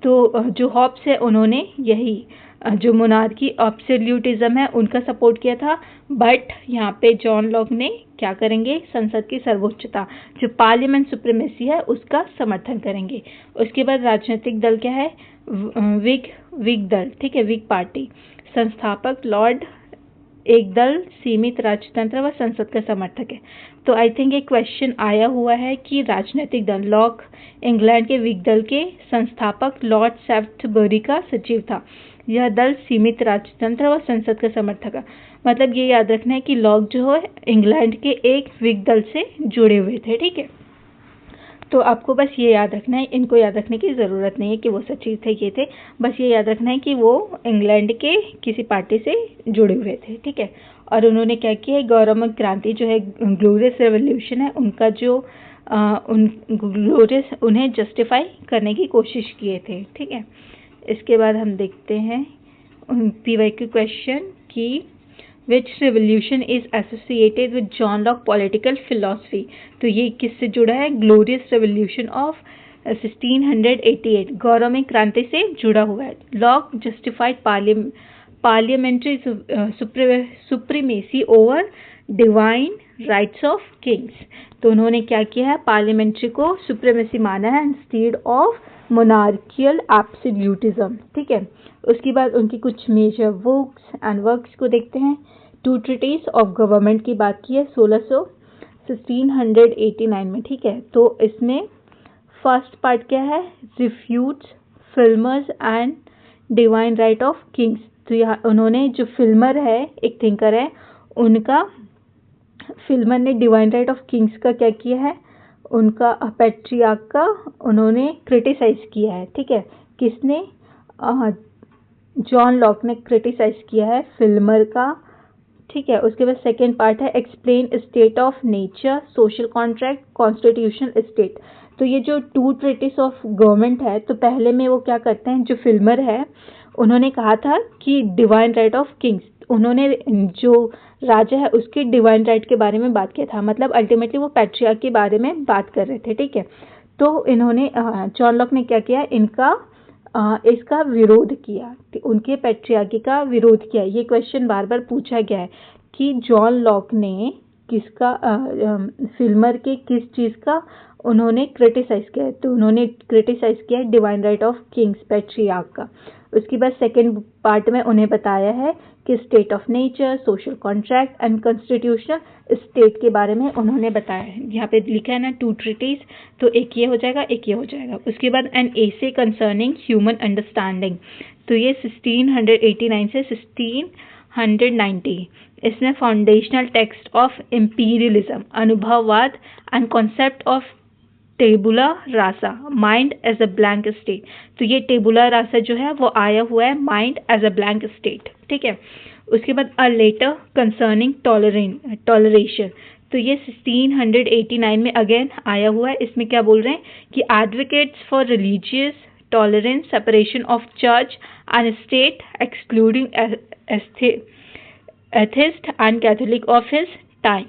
तो जो हॉब्स है उन्होंने यही जो मोनार्की एब्सोल्यूटिज्म है उनका सपोर्ट किया था। बट यहाँ पे जॉन लॉक ने क्या करेंगे, संसद की सर्वोच्चता जो पार्लियामेंट सुप्रीमेसी है उसका समर्थन करेंगे। उसके बाद राजनीतिक दल क्या है, विग दल, ठीक है, विग पार्टी। संस्थापक लॉर्ड एक दल सीमित राजतंत्र व संसद का समर्थक है। तो आई थिंक एक क्वेश्चन आया हुआ है कि राजनीतिक दल, लॉक इंग्लैंड के विग दल के संस्थापक लॉर्ड सैफ्टबरी का सचिव था। यह दल सीमित राजतंत्र व संसद का समर्थक है। मतलब ये याद रखना है कि लॉक जो है इंग्लैंड के एक विग दल से जुड़े हुए थे, ठीक है। तो आपको बस ये याद रखना है, इनको याद रखने की ज़रूरत नहीं है कि वो सचिव थे, ये थे, बस ये याद रखना है कि वो इंग्लैंड के किसी पार्टी से जुड़े हुए थे, ठीक है। और उन्होंने क्या किया, गौरवमय क्रांति जो है, ग्लोरियस रेवोल्यूशन है, उनका जो ग्लोरियस उन्हें जस्टिफाई करने की कोशिश किए थे, ठीक है। इसके बाद हम देखते हैं PYQ क्वेश्चन कि which revolution is associated with John Locke political philosophy. तो ये किससे जुड़ा है? ग्लोरियस रेवोल्यूशन ऑफ 1688, गौरव में क्रांति से जुड़ा हुआ है। Lock justified parliamentary supremacy over divine rights of kings. तो उन्होंने क्या किया है? पार्लियामेंट्री को सुप्रीमेसी माना है इंस्टेड ऑफ मोनार्कियल एब्सोल्यूटिज्म। ठीक है, उसके बाद उनकी कुछ मेजर बुक्स एंड वर्क्स को देखते हैं। टू ट्रीटीज ऑफ गवर्नमेंट की बात की है 1689 में। ठीक है, तो इसमें फर्स्ट पार्ट क्या है? Refutes Filmer's and divine right of kings. तो यहाँ उन्होंने जो फिल्मर है, एक थिंकर है, उनका फिल्मर ने डिवाइन राइट ऑफ किंग्स का क्या किया है? उनका पैट्रियार्क का उन्होंने क्रिटिसाइज किया है। ठीक है, किसने? जॉन लॉक ने क्रिटिसाइज किया है फिल्मर का। ठीक है, उसके बाद सेकेंड पार्ट है explain state of nature, social contract, constitutional state. तो ये जो टू ट्रीटीज ऑफ गवर्नमेंट है, तो पहले में वो क्या करते हैं? जो फिल्मर है उन्होंने कहा था कि डिवाइन राइट ऑफ किंग्स, उन्होंने जो राजा है उसके डिवाइन राइट के बारे में बात किया था, मतलब अल्टीमेटली वो पैट्रियार्क के बारे में बात कर रहे थे। ठीक है, तो इन्होंने जॉन लॉक ने क्या किया? इसका विरोध किया, उनके पैट्रियार्की का विरोध किया। ये क्वेश्चन बार बार पूछा गया है कि जॉन लॉक ने किसका फिल्मर के किस चीज़ का उन्होंने क्रिटिसाइज किया है? तो उन्होंने क्रिटिसाइज किया है divine right of Kings, patriarch का। उसके बाद सेकेंड पार्ट में उन्हें बताया है कि state of nature, social contract and constitutional state के बारे में उन्होंने बताया है। यहाँ पे लिखा है ना टू ट्रीटीज, तो एक ये हो जाएगा, एक ये हो जाएगा। उसके बाद an essay concerning human understanding, तो ये 1689 से 1690। इसमें फाउंडेशनल टेक्स्ट ऑफ इम्पीरियलिज्म, अनुभववाद and concept of tabula rasa, mind as a blank state. तो ये टेबुला रासा जो है वो आया हुआ है mind as a blank state. ठीक है, उसके बाद अ लेटर कंसर्निंग टॉलरेशन, तो ये 1689 में अगेन आया हुआ है। इसमें क्या बोल रहे हैं कि advocates for religious tolerance, separation of church and state, excluding atheist and Catholic of his time.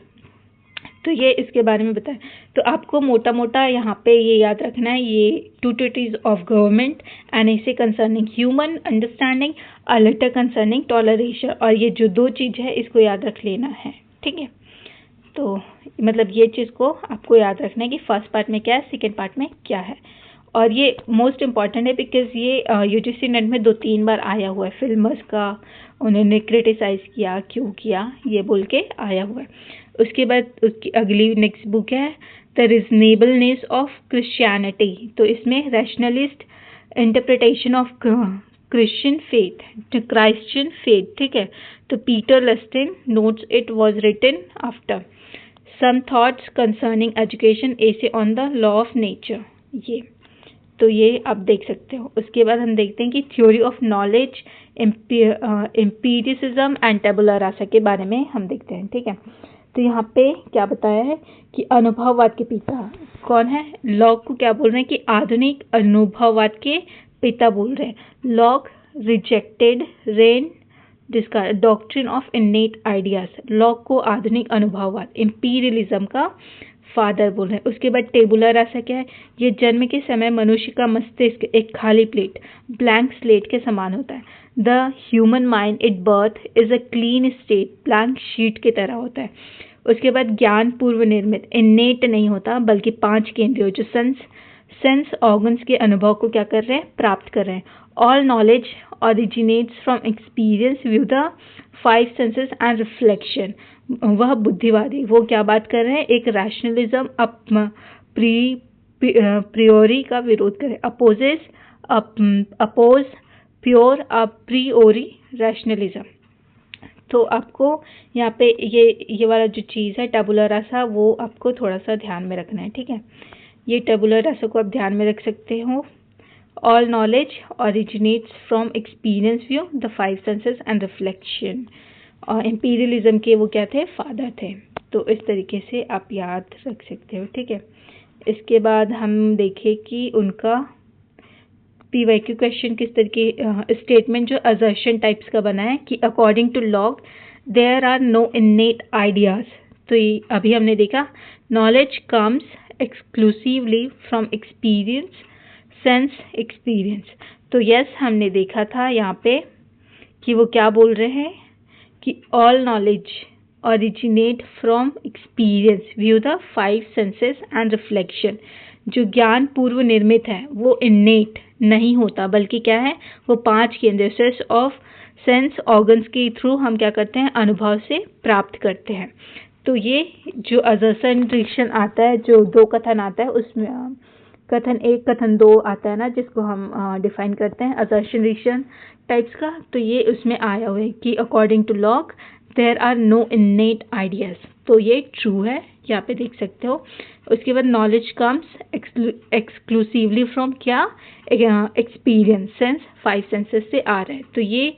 तो ये इसके बारे में बताया। तो आपको मोटा मोटा यहाँ पे ये याद रखना है, ये two treatises of government, an essay concerning human understanding, a letter concerning toleration, और ये जो दो चीज़ है इसको याद रख लेना है। ठीक है, तो मतलब ये चीज़ को आपको याद रखना है कि फर्स्ट पार्ट में क्या है, सेकेंड पार्ट में क्या है। और ये मोस्ट इम्पॉर्टेंट है बिकॉज ये यूजीसी नेट में 2-3 बार आया हुआ है। फिल्मर्स का उन्होंने क्रिटिसाइज किया, क्यों किया, ये बोल के आया हुआ है। उसके बाद उसकी अगली नेक्स्ट बुक है द रीजनेबलनेस ऑफ क्रिश्चियनिटी। तो इसमें rationalist interpretation of Christian faith. ठीक है, तो Peter Laslett notes it was written after some thoughts concerning education, essay on the law of nature. ये आप देख सकते हो। उसके बाद हम देखते हैं कि थ्योरी ऑफ नॉलेज, एम्पीरिसिज्म एंड टेबुला रासा के बारे में हम देखते हैं। ठीक है, तो यहाँ पे क्या बताया है कि अनुभववाद के पिता कौन है? लॉक को क्या बोल रहे हैं कि आधुनिक अनुभववाद के पिता बोल रहे हैं। लॉक रिजेक्टेड रेन जिसका डॉक्ट्रिन ऑफ इनेट आइडियाज, लॉक को आधुनिक अनुभववाद, इम्पीरियलिज्म का फादर बोल रहे हैं। उसके बाद टेबुला रासा क्या है? ये जन्म के समय मनुष्य का मस्तिष्क एक खाली प्लेट, ब्लैंक स्लेट के समान होता है। The human mind at birth is a clean state, blank sheet की तरह होता है। उसके बाद ज्ञान पूर्व निर्मित, इनेट नहीं होता, बल्कि 5 केंद्रियों जो सेंस ऑर्गन्स के अनुभव को क्या कर रहे हैं? प्राप्त कर रहे हैं। All knowledge originates from experience view the 5 senses and reflection. वह बुद्धिवादी, वो क्या बात कर रहे हैं? एक रैशनलिज्म प्रियोरी का विरोध करें, अपोज प्योर प्रियोरी रैशनलिज्म। तो आपको यहाँ पे ये वाला जो चीज़ है टेबुला रासा, वो आपको थोड़ा सा ध्यान में रखना है। ठीक है, ये टेबुला रासा को आप ध्यान में रख सकते हो। All knowledge originates from experience view the 5 senses and reflection. और एम्पीरियलिज्म के वो क्या थे? फादर थे। तो इस तरीके से आप याद रख सकते हो। ठीक है, इसके बाद हम देखें कि उनका पीवाईक्यू क्वेश्चन किस तरीके स्टेटमेंट जो असर्शन टाइप्स का बना है कि according to Locke there are no innate ideas. तो अभी हमने देखा knowledge comes exclusively from experience, sense experience. तो यस, हमने देखा था यहाँ पे कि वो क्या बोल रहे हैं कि all knowledge originate from experience, view the five senses and reflection। जो ज्ञान पूर्व निर्मित है वो innate नहीं होता, बल्कि क्या है, वो 5 केंद्र ऑफ सेंस ऑर्गन्स के थ्रू हम क्या करते हैं, अनुभव से प्राप्त करते हैं। तो ये जो असर्शन रिएक्शन आता है, जो 2 कथन आता है, उसमें कथन 1 कथन 2 आता है ना, जिसको हम डिफाइन करते हैं असर्शन रिएक्शन टाइप्स का। तो ये उसमें आया हुआ है कि according to Locke there are no innate ideas. तो ये ट्रू है, यहाँ पे देख सकते हो। उसके बाद नॉलेज कम्स एक्सक्लूसिवली फ्रॉम क्या, एक्सपीरियंस, सेंस 5 सेंसेस से आ रहा है। तो ये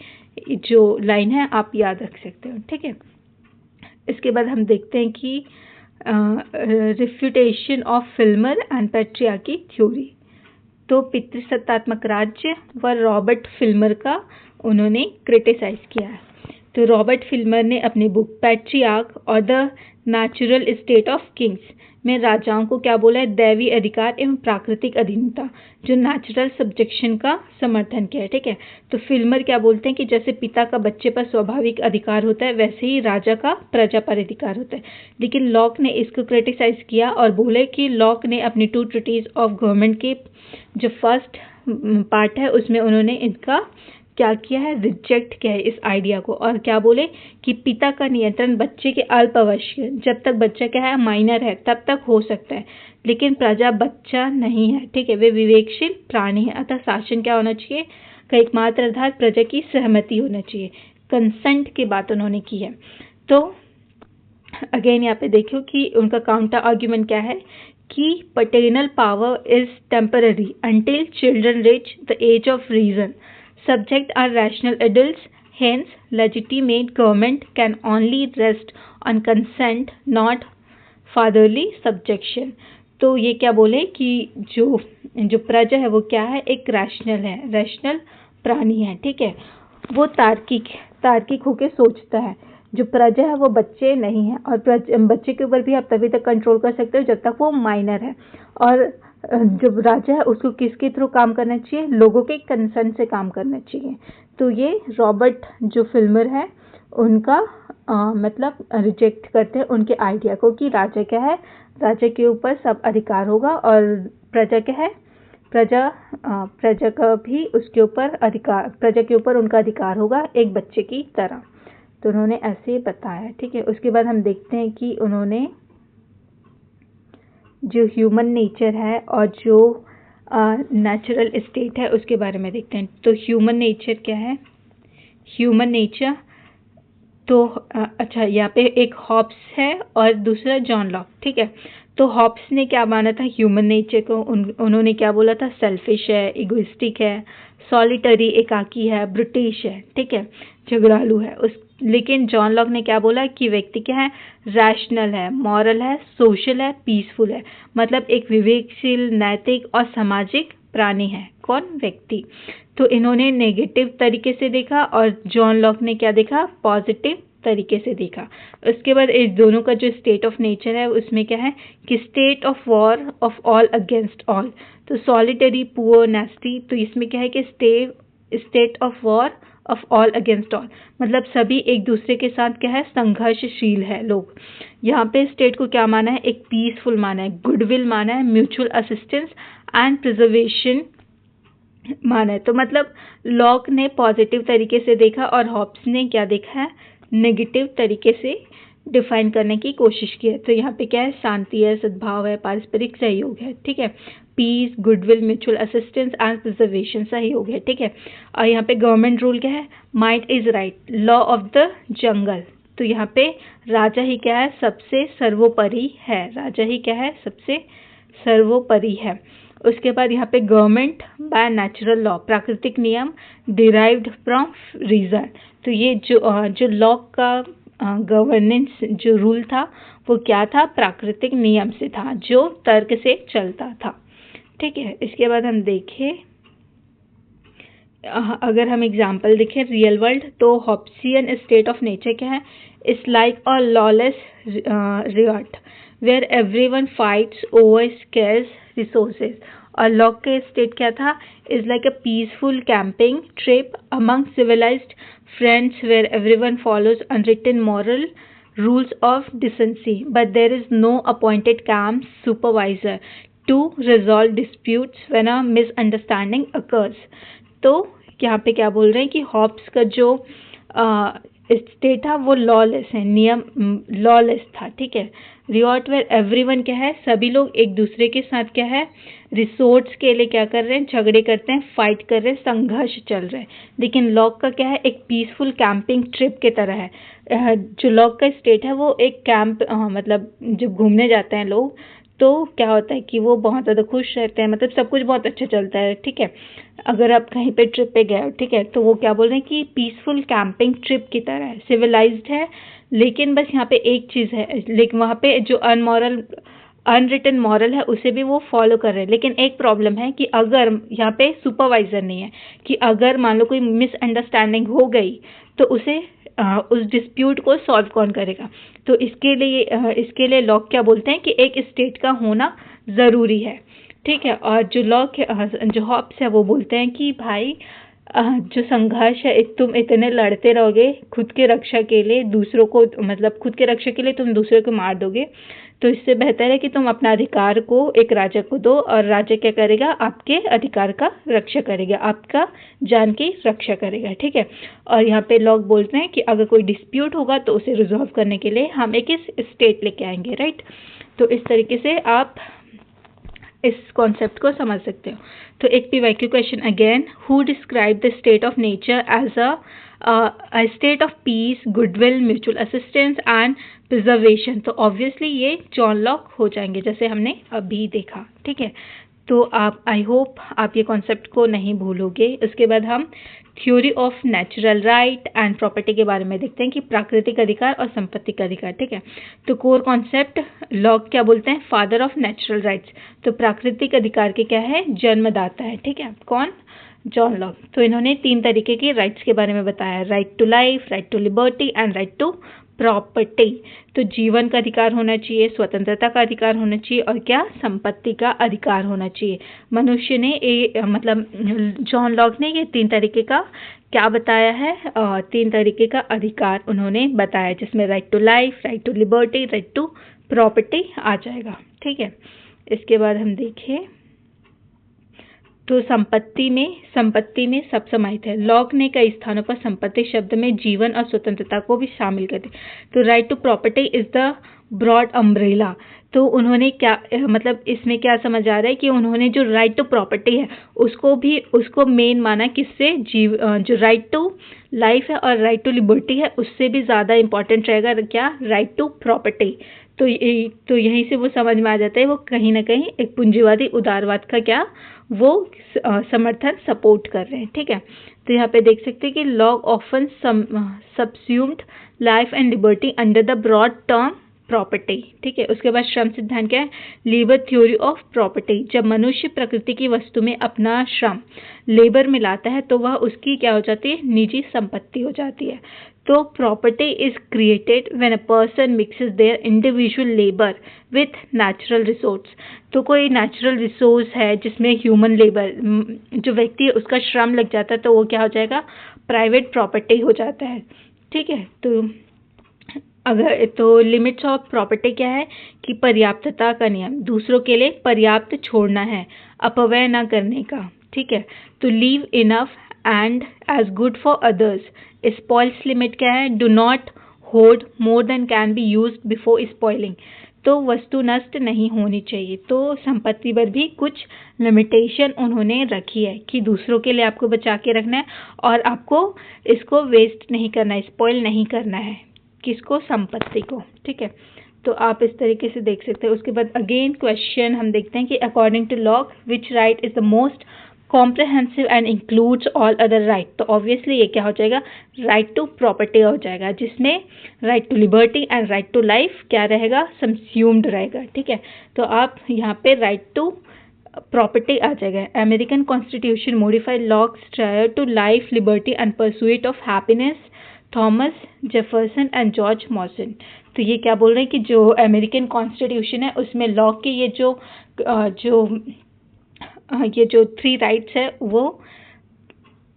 जो लाइन है आप याद रख सकते हो, ठीक है। इसके बाद हम देखते हैं कि refutation of Filmer and patriarchy theory. तो पितृसत्तात्मक राज्य व रॉबर्ट फिल्मर का उन्होंने क्रिटिसाइज किया है। तो रॉबर्ट फिल्मर ने अपनी बुक पैट्रियार्क और the natural state of Kings में राजाओं को क्या बोला है, दैवी अधिकार एवं प्राकृतिक अधीनता, जो नेचुरल सब्जेक्शन का समर्थन किया है, ठीक है। तो फिल्मर क्या बोलते हैं कि जैसे पिता का बच्चे पर स्वाभाविक अधिकार होता है, वैसे ही राजा का प्रजा पर अधिकार होता है। लेकिन लॉक ने इसको क्रिटिसाइज किया और बोले कि लॉक ने अपनी 2 ट्रीटीज ऑफ गवर्नमेंट के जो फर्स्ट पार्ट है उसमें उन्होंने इनका क्या किया है, रिजेक्ट किया है इस आइडिया को। और क्या बोले कि पिता का नियंत्रण बच्चे के अल्पावश्य, जब तक बच्चा क्या है, माइनर है, तब तक हो सकता है, लेकिन प्रजा बच्चा नहीं है, ठीक है, वे विवेकशील प्राणी है। अतः शासन क्या होना चाहिए, का एकमात्र आधार प्रजा की सहमति होना चाहिए, कंसेंट की बात उन्होंने की है। तो अगेन यहाँ पे देखो कि उनका काउंटर आर्ग्यूमेंट क्या है कि paternal power is temporary until children reach the age of reason, subject are rational adults, hence legitimate government can only rest on consent, not fatherly subjection। तो ये क्या बोले कि जो प्रजा है वो क्या है, एक रैशनल प्राणी है, ठीक है, वो तार्किक होके सोचता है। जो प्रजा है वो बच्चे नहीं है, और बच्चे के ऊपर भी आप तभी तक कंट्रोल कर सकते हो जब तक वो माइनर है। और जब राजा है उसको किसके थ्रू काम करना चाहिए, लोगों के कंसेंट से काम करना चाहिए। तो ये रॉबर्ट जो फिल्मर है उनका मतलब रिजेक्ट करते हैं उनके आइडिया को कि राजा क्या है, राजा के ऊपर सब अधिकार होगा, और प्रजा क्या है, प्रजा का भी उसके ऊपर अधिकार, प्रजा के ऊपर उनका अधिकार होगा एक बच्चे की तरह। तो उन्होंने ऐसे बताया, ठीक है। उसके बाद हम देखते हैं कि उन्होंने जो ह्यूमन नेचर है और जो नेचुरल स्टेट है उसके बारे में देखते हैं। तो ह्यूमन नेचर क्या है, ह्यूमन नेचर तो अच्छा, यहाँ पे एक हॉब्स है और दूसरा जॉन लॉक, ठीक है। तो हॉब्स ने क्या माना था ह्यूमन नेचर को, उन्होंने क्या बोला था, सेल्फिश है, इगोइस्टिक है, सॉलिटरी एकाकी है, ब्रिटिश है, ठीक है, झगड़ालू है। लेकिन जॉन लॉक ने क्या बोला कि व्यक्ति क्या है, रैशनल है, मॉरल है, सोशल है, पीसफुल है, मतलब एक विवेकशील, नैतिक और सामाजिक प्राणी है। कौन, व्यक्ति। तो इन्होंने नेगेटिव तरीके से देखा और जॉन लॉक ने क्या देखा, पॉजिटिव तरीके से देखा। उसके बाद इस दोनों का जो स्टेट ऑफ नेचर है उसमें क्या है कि state of war of all against all. तो सॉलिटरी, पुअर, नेस्टी, तो इसमें क्या है कि state of war of all against all, मतलब सभी एक दूसरे के साथ क्या है, संघर्षशील है लोग। यहाँ पे स्टेट को क्या माना है, एक पीसफुल माना है, गुडविल माना है, म्यूचुअल असिस्टेंस एंड प्रिजर्वेशन माना है। तो मतलब लॉक ने पॉजिटिव तरीके से देखा और हॉब्स ने क्या देखा है, नेगेटिव तरीके से डिफाइन करने की कोशिश की है। तो यहाँ पे क्या है, शांति है, सद्भाव है, पारस्परिक सहयोग है, ठीक है, peace, goodwill, mutual assistance and preservation, सहयोग है, ठीक है। और यहाँ पे गवर्नमेंट रूल क्या है, might is right, law of the jungle. तो यहाँ पे राजा ही क्या है, सबसे सर्वोपरि है, राजा ही क्या है, सबसे सर्वोपरि है। उसके बाद यहाँ पे गवर्नमेंट बाय नेचुरल लॉ, प्राकृतिक नियम, डिराइव्ड फ्रॉम रीजन। तो ये जो लॉ का गवर्नेंस जो रूल था वो क्या था, प्राकृतिक नियम से था, जो तर्क से चलता था, ठीक है। इसके बाद हम देखें अगर हम एग्जाम्पल देखें रियल वर्ल्ड, तो हॉब्सियन स्टेट ऑफ नेचर क्या है? It's like a lawless riot where everyone fights over scarce resources. और लॉक का स्टेट क्या था? Is like a peaceful camping trip among civilised friends where everyone follows unwritten moral rules of decency, but there is no appointed camp supervisor to resolve disputes when a misunderstanding occurs. तो यहाँ पे क्या बोल रहे हैं कि Hobbs का जो स्टेट था वो लॉलेस है, नियम लॉलेस था, ठीक है। रियॉट वेयर एवरीवन क्या है? सभी लोग एक दूसरे के साथ क्या है? रिसोर्ट्स के लिए क्या कर रहे हैं? झगड़े करते हैं, फाइट कर रहे हैं, संघर्ष चल रहा है। लेकिन लॉक का क्या है? एक पीसफुल कैंपिंग ट्रिप की तरह है। जो लॉक का स्टेट है वो एक कैंप, मतलब जब घूमने जाते हैं लोग तो क्या होता है कि वो बहुत ज़्यादा खुश रहते हैं, मतलब सब कुछ बहुत अच्छा चलता है, ठीक है। अगर आप कहीं पे ट्रिप पे गए हो, ठीक है, तो वो क्या बोल रहे हैं कि पीसफुल कैंपिंग ट्रिप की तरह है, सिविलाइज्ड है, लेकिन बस यहाँ पे एक चीज़ है, लेकिन वहाँ पे जो अनरिटन मॉरल है उसे भी वो फॉलो कर रहे हैं। लेकिन एक प्रॉब्लम है कि अगर यहाँ पे सुपरवाइजर नहीं है, कि अगर मान लो कोई मिसअंडरस्टैंडिंग हो गई तो उसे उस डिस्प्यूट को सॉल्व कौन करेगा? तो इसके लिए लॉक क्या बोलते हैं कि एक स्टेट का होना ज़रूरी है, ठीक है। और जो हॉब्स है वो बोलते हैं कि भाई जो संघर्ष है, तुम इतने लड़ते रहोगे खुद के रक्षा के लिए, दूसरों को मतलब खुद के रक्षा के लिए तुम दूसरे को मार दोगे, तो इससे बेहतर है कि तुम अपना अधिकार को एक राजा को दो, और राजा क्या करेगा? आपके अधिकार का रक्षा करेगा, आपका जान की रक्षा करेगा, ठीक है। और यहाँ पे लोग बोलते हैं कि अगर कोई डिस्प्यूट होगा तो उसे रिजॉल्व करने के लिए हम एक स्टेट लेके आएंगे, राइट। तो इस तरीके से आप इस कॉन्सेप्ट को समझ सकते हो। तो एक PYQ question again, who describe the state of nature as a state of peace, goodwill, mutual assistance and preservation? तो ऑब्वियसली ये जॉन लॉक हो जाएंगे, जैसे हमने अभी देखा, ठीक है। तो आई होप आप ये कॉन्सेप्ट को नहीं भूलोगे। उसके बाद हम theory of natural right and property के बारे में देखते हैं कि प्राकृतिक अधिकार और संपत्ति का अधिकार, ठीक है। तो कोर कॉन्सेप्ट, लॉक क्या बोलते हैं? Father of natural rights. तो प्राकृतिक अधिकार के क्या है? जन्मदाता है, ठीक है। कौन? John Locke. तो इन्होंने 3 तरीके के राइट्स के बारे में बताया, right to life, right to liberty and right to property. तो जीवन का अधिकार होना चाहिए, स्वतंत्रता का अधिकार होना चाहिए, और क्या? संपत्ति का अधिकार होना चाहिए। मनुष्य ने मतलब जॉन लॉक ने ये 3 तरीके का क्या बताया है? 3 तरीके का अधिकार उन्होंने बताया, जिसमें right to life, right to liberty, right to property आ जाएगा, ठीक है। इसके बाद हम देखें तो संपत्ति में सब समाहित है। लॉक ने कई स्थानों पर संपत्ति शब्द में जीवन और स्वतंत्रता को भी शामिल कर दिया। तो right to property is the broad umbrella. तो उन्होंने क्या मतलब इसमें क्या समझ आ रहा है कि उन्होंने जो राइट टू प्रॉपर्टी है उसको मेन माना, किससे? जो राइट टू लाइफ है और राइट टू लिबर्टी है उससे भी ज़्यादा इंपॉर्टेंट रहेगा क्या? Right to property. तो यहीं से वो समझ में आ जाता है वो कहीं ना कहीं एक पूंजीवादी उदारवाद का क्या वो समर्थन सपोर्ट कर रहे हैं, ठीक है। तो यहाँ पे देख सकते हैं कि Locke often subsumed life and liberty under the broad term property, ठीक है। उसके बाद श्रम सिद्धांत क्या है? Labour theory of property. जब मनुष्य प्रकृति की वस्तु में अपना श्रम लेबर मिलाता है तो वह उसकी क्या हो जाती है? निजी संपत्ति हो जाती है। तो property is created when a person mixes their individual labour with natural resource. तो कोई नेचुरल रिसोर्स है जिसमें ह्यूमन लेबर, जो व्यक्ति है उसका श्रम लग जाता है, तो वो क्या हो जाएगा? प्राइवेट प्रॉपर्टी हो जाता है, ठीक है। तो लिमिट्स ऑफ प्रॉपर्टी क्या है? कि पर्याप्तता का नियम, दूसरों के लिए पर्याप्त छोड़ना है, अपव्यय ना करने का, ठीक है। तो leave enough and as good for others. Spoils limit क्या है? Do not hold more than can be used before spoiling. तो वस्तु नष्ट नहीं होनी चाहिए। तो संपत्ति पर भी कुछ लिमिटेशन उन्होंने रखी है कि दूसरों के लिए आपको बचा के रखना है और आपको इसको वेस्ट नहीं करना है, स्पॉइल नहीं करना है। किसको? संपत्ति को, ठीक है। तो आप इस तरीके से देख सकते हैं। उसके बाद अगेन क्वेश्चन हम देखते हैं कि according to Locke which right is the most comprehensive and includes all other right. तो ऑब्वियसली ये क्या हो जाएगा? राइट टू प्रॉपर्टी हो जाएगा, जिसमें right to liberty and right to life क्या रहेगा? सबस्यूम्ड रहेगा, ठीक है। तो आप यहाँ पे राइट टू प्रॉपर्टी आ जाएगा। American constitution modified Locke's triad to life, liberty and pursuit of happiness, Thomas Jefferson and George Mason. तो ये क्या बोल रहे हैं कि जो अमेरिकन कॉन्स्टिट्यूशन है उसमें लॉक के ये जो 3 राइट्स है वो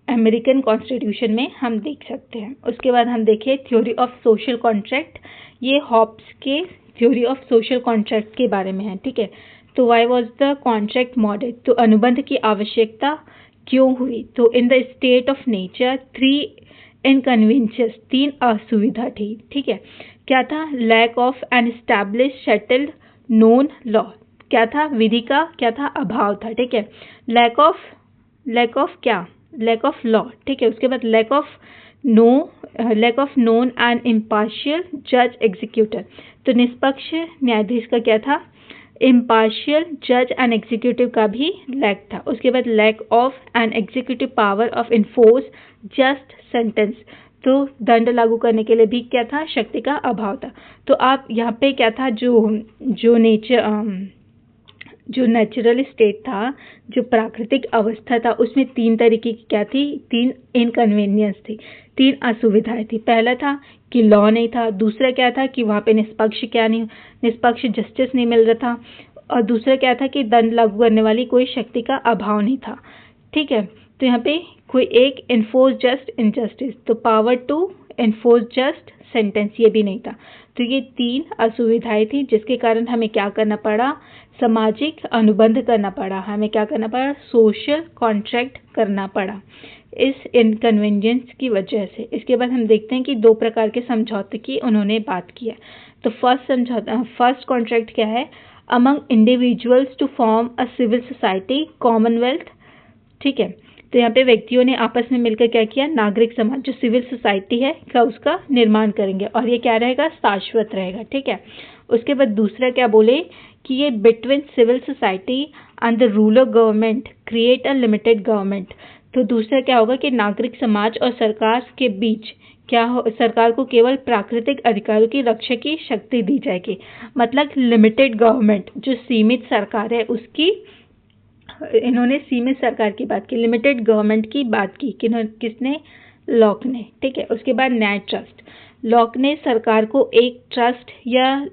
अमेरिकन कॉन्स्टिट्यूशन में हम देख सकते हैं। उसके बाद हम देखें थ्योरी ऑफ सोशल कॉन्ट्रैक्ट। ये हॉब्स के थ्योरी ऑफ सोशल कॉन्ट्रैक्ट के बारे में है, ठीक है। तो why was the contract model, तो अनुबंध की आवश्यकता क्यों हुई। तो in the state of nature 3 inconveniences, 3 असुविधा थी, ठीक है। क्या था, lack of an establish settled known law, क्या था, विधि का क्या था, अभाव था, ठीक है। लैक ऑफ क्या, लैक ऑफ लॉ, ठीक है। उसके बाद lack of known and impartial जज एग्जीक्यूटर, तो निष्पक्ष न्यायाधीश का क्या था, इम्पार्शियल जज एंड एग्जीक्यूटिव का भी लैक था। उसके बाद lack of an executive power of enforce just sentence, तो दंड लागू करने के लिए भी क्या था, शक्ति का अभाव था। तो आप यहाँ पे क्या था, जो नेचुरल स्टेट था, जो प्राकृतिक अवस्था था, उसमें 3 तरीके की क्या थी, 3 इनकन्वीनियंस थी, 3 असुविधाएं थी। पहला था कि लॉ नहीं था, दूसरा क्या था कि वहाँ पे निष्पक्ष जस्टिस नहीं मिल रहा था, और दूसरा क्या था कि दंड लागू करने वाली कोई शक्ति का अभाव नहीं था, ठीक है। तो यहाँ पे कोई एक इन्फोर्स जस्ट इनजस्टिस, तो power to enforce just sentence, ये भी नहीं था। तो ये 3 असुविधाएं थी जिसके कारण हमें क्या करना पड़ा, सामाजिक अनुबंध करना पड़ा, हमें क्या करना पड़ा, सोशल कॉन्ट्रैक्ट करना पड़ा इस इनकन्वीनियंस की वजह से। इसके बाद हम देखते हैं कि 2 प्रकार के समझौते की उन्होंने बात की है। तो फर्स्ट कॉन्ट्रैक्ट क्या है, among individuals to form a civil society commonwealth, ठीक है। तो यहाँ पे व्यक्तियों ने आपस में मिलकर क्या किया, नागरिक समाज, जो सिविल सोसाइटी है का उसका निर्माण करेंगे, और ये क्या रहेगा, शाश्वत रहेगा, ठीक है। उसके बाद दूसरा क्या बोले कि ये between civil society and the ruler government create a limited government. तो दूसरा क्या होगा कि नागरिक समाज और सरकार के बीच सरकार को केवल प्राकृतिक अधिकारों की रक्षा की शक्ति दी जाएगी, मतलब लिमिटेड गवर्नमेंट, जो सीमित सरकार है उसकी, इन्होंने सीमित सरकार की बात की, लिमिटेड गवर्नमेंट की बात की, किसने, लॉक ने, ठीक है। उसके बाद न्याय ट्रस्ट, लॉक ने सरकार को एक ट्रस्ट या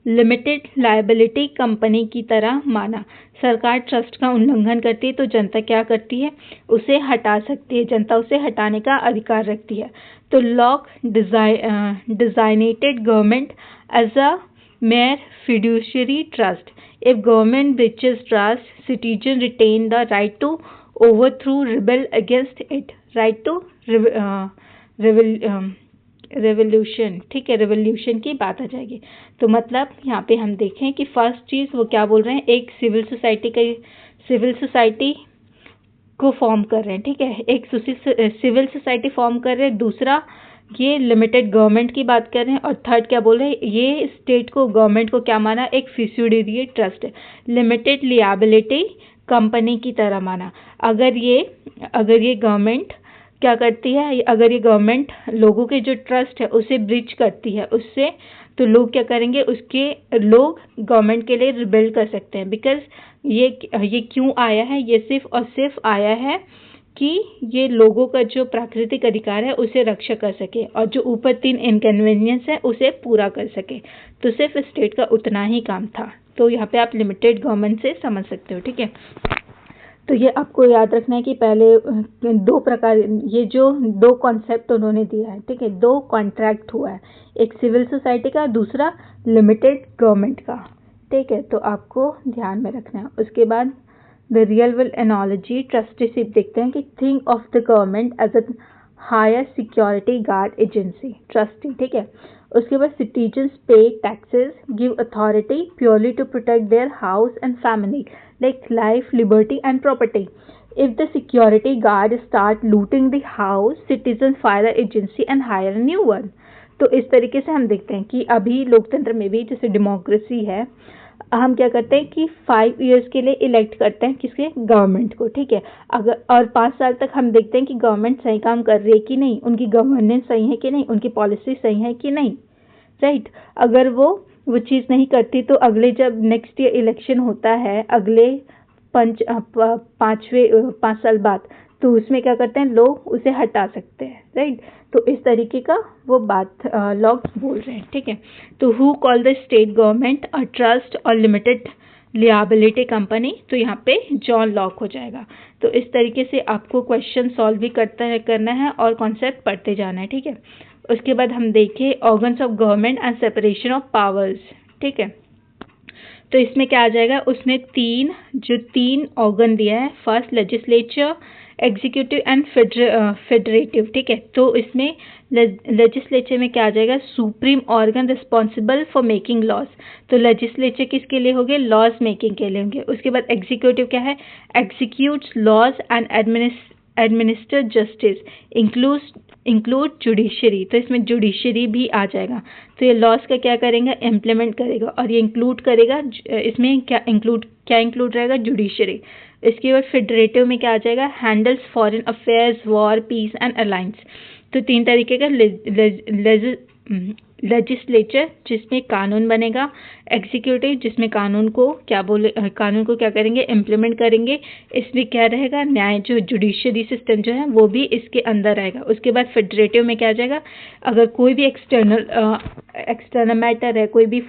लिमिटेड लायबिलिटी कंपनी की तरह माना। सरकार ट्रस्ट का उल्लंघन करती है तो जनता क्या करती है, उसे हटा सकती है, जनता उसे हटाने का अधिकार रखती है। तो Locke designated government as a mere fiduciary trust. If government breaches trust, citizens retain the right to overthrow, rebel against it. Right to revolution, ठीक है, रेवोल्यूशन की बात आ जाएगी। तो मतलब यहाँ पे हम देखें कि फर्स्ट चीज़ वो क्या बोल रहे हैं, एक सिविल सोसाइटी को फॉर्म कर रहे हैं, ठीक है, एक सिविल सोसाइटी फॉर्म कर रहे हैं, दूसरा ये लिमिटेड गवर्नमेंट की बात कर रहे हैं, और थर्ड क्या बोल रहे हैं, ये स्टेट को, गवर्नमेंट को क्या माना, एक fiduciary trust, limited liability company की तरह माना। अगर ये गवर्नमेंट क्या करती है, अगर ये गवर्नमेंट लोगों के जो ट्रस्ट है उसे ब्रीच करती है, उससे तो लोग क्या करेंगे, लोग गवर्नमेंट के लिए रिबेल कर सकते हैं। बिकॉज ये क्यों आया है, ये सिर्फ और सिर्फ आया है कि ये लोगों का जो प्राकृतिक अधिकार है उसे रक्षा कर सके, और जो ऊपर 3 इनकन्वीनियंस है उसे पूरा कर सके। तो सिर्फ स्टेट का उतना ही काम था। तो यहाँ पे आप लिमिटेड गवर्नमेंट से समझ सकते हो, ठीक है। तो ये आपको याद रखना है कि पहले 2 प्रकार, ये जो 2 कॉन्सेप्ट उन्होंने दिया है, ठीक है, 2 कॉन्ट्रैक्ट हुआ है, एक सिविल सोसाइटी का, दूसरा लिमिटेड गवर्नमेंट का, ठीक है। तो आपको ध्यान में रखना है। उसके बाद the real world analogy trusteeship देखते हैं कि think of the government as a hire security guard agency, trustee, ठीक है। उसके बाद citizens pay taxes, give authority purely to protect their house and family, like life, liberty and property. If the security guard start looting the house, citizens fire the agency and hire a new one. तो इस तरीके से हम देखते हैं कि अभी लोकतंत्र में भी, जैसे डेमोक्रेसी है, हम क्या करते हैं कि 5 इयर्स के लिए इलेक्ट करते हैं किसके, गवर्नमेंट को, ठीक है। अगर और 5 साल तक हम देखते हैं कि गवर्नमेंट सही काम कर रही है कि नहीं, उनकी गवर्नेंस सही है कि नहीं, उनकी पॉलिसी सही है कि नहीं, राइट। अगर वो चीज़ नहीं करती तो अगले जब नेक्स्ट ईयर इलेक्शन होता है, अगले पाँच साल बाद, तो उसमें क्या करते हैं लोग उसे हटा सकते हैं, राइट। तो इस तरीके का वो बात लॉक बोल रहे हैं, ठीक है। तो who call the state government a trust और लिमिटेड लियाबिलिटी कंपनी, तो यहाँ पे जॉन लॉक हो जाएगा। तो इस तरीके से आपको क्वेश्चन सॉल्व भी करना है और कॉन्सेप्ट पढ़ते जाना है, ठीक है। उसके बाद हम देखें organs of government and separation of powers, ठीक है। तो इसमें क्या आ जाएगा, उसने तीन ऑर्गन दिया है, first legislature, executive and federative, ठीक है। तो इसमें लेजिस्लेचर में क्या आ जाएगा, supreme organ responsible for making laws. तो लेजिस्लेचर किसके लिए होंगे, लॉज मेकिंग के लिए होंगे। उसके बाद एग्जीक्यूटिव क्या है, executes laws and administer justice, include judiciary. तो इसमें जुडिशरी भी आ जाएगा। तो ये लॉज का क्या करेगा, इम्प्लीमेंट करेगा, और ये इंक्लूड करेगा, इसमें क्या इंक्लूड रहेगा, जुडिशरी। इसके बाद फेडरेटिव में क्या आ जाएगा, handles foreign affairs, war, peace and alliance. तो तीन तरीके का लेजिस्लेचर जिसमें कानून बनेगा, एग्जीक्यूटिव जिसमें कानून को क्या करेंगे, इम्प्लीमेंट करेंगे। इसमें क्या रहेगा, न्याय जो जुडिशरी सिस्टम जो है वो भी इसके अंदर आएगा। उसके बाद फेडरेटिव में क्या आ जाएगा, अगर कोई भी एक्सटर्नल मैटर है, कोई भी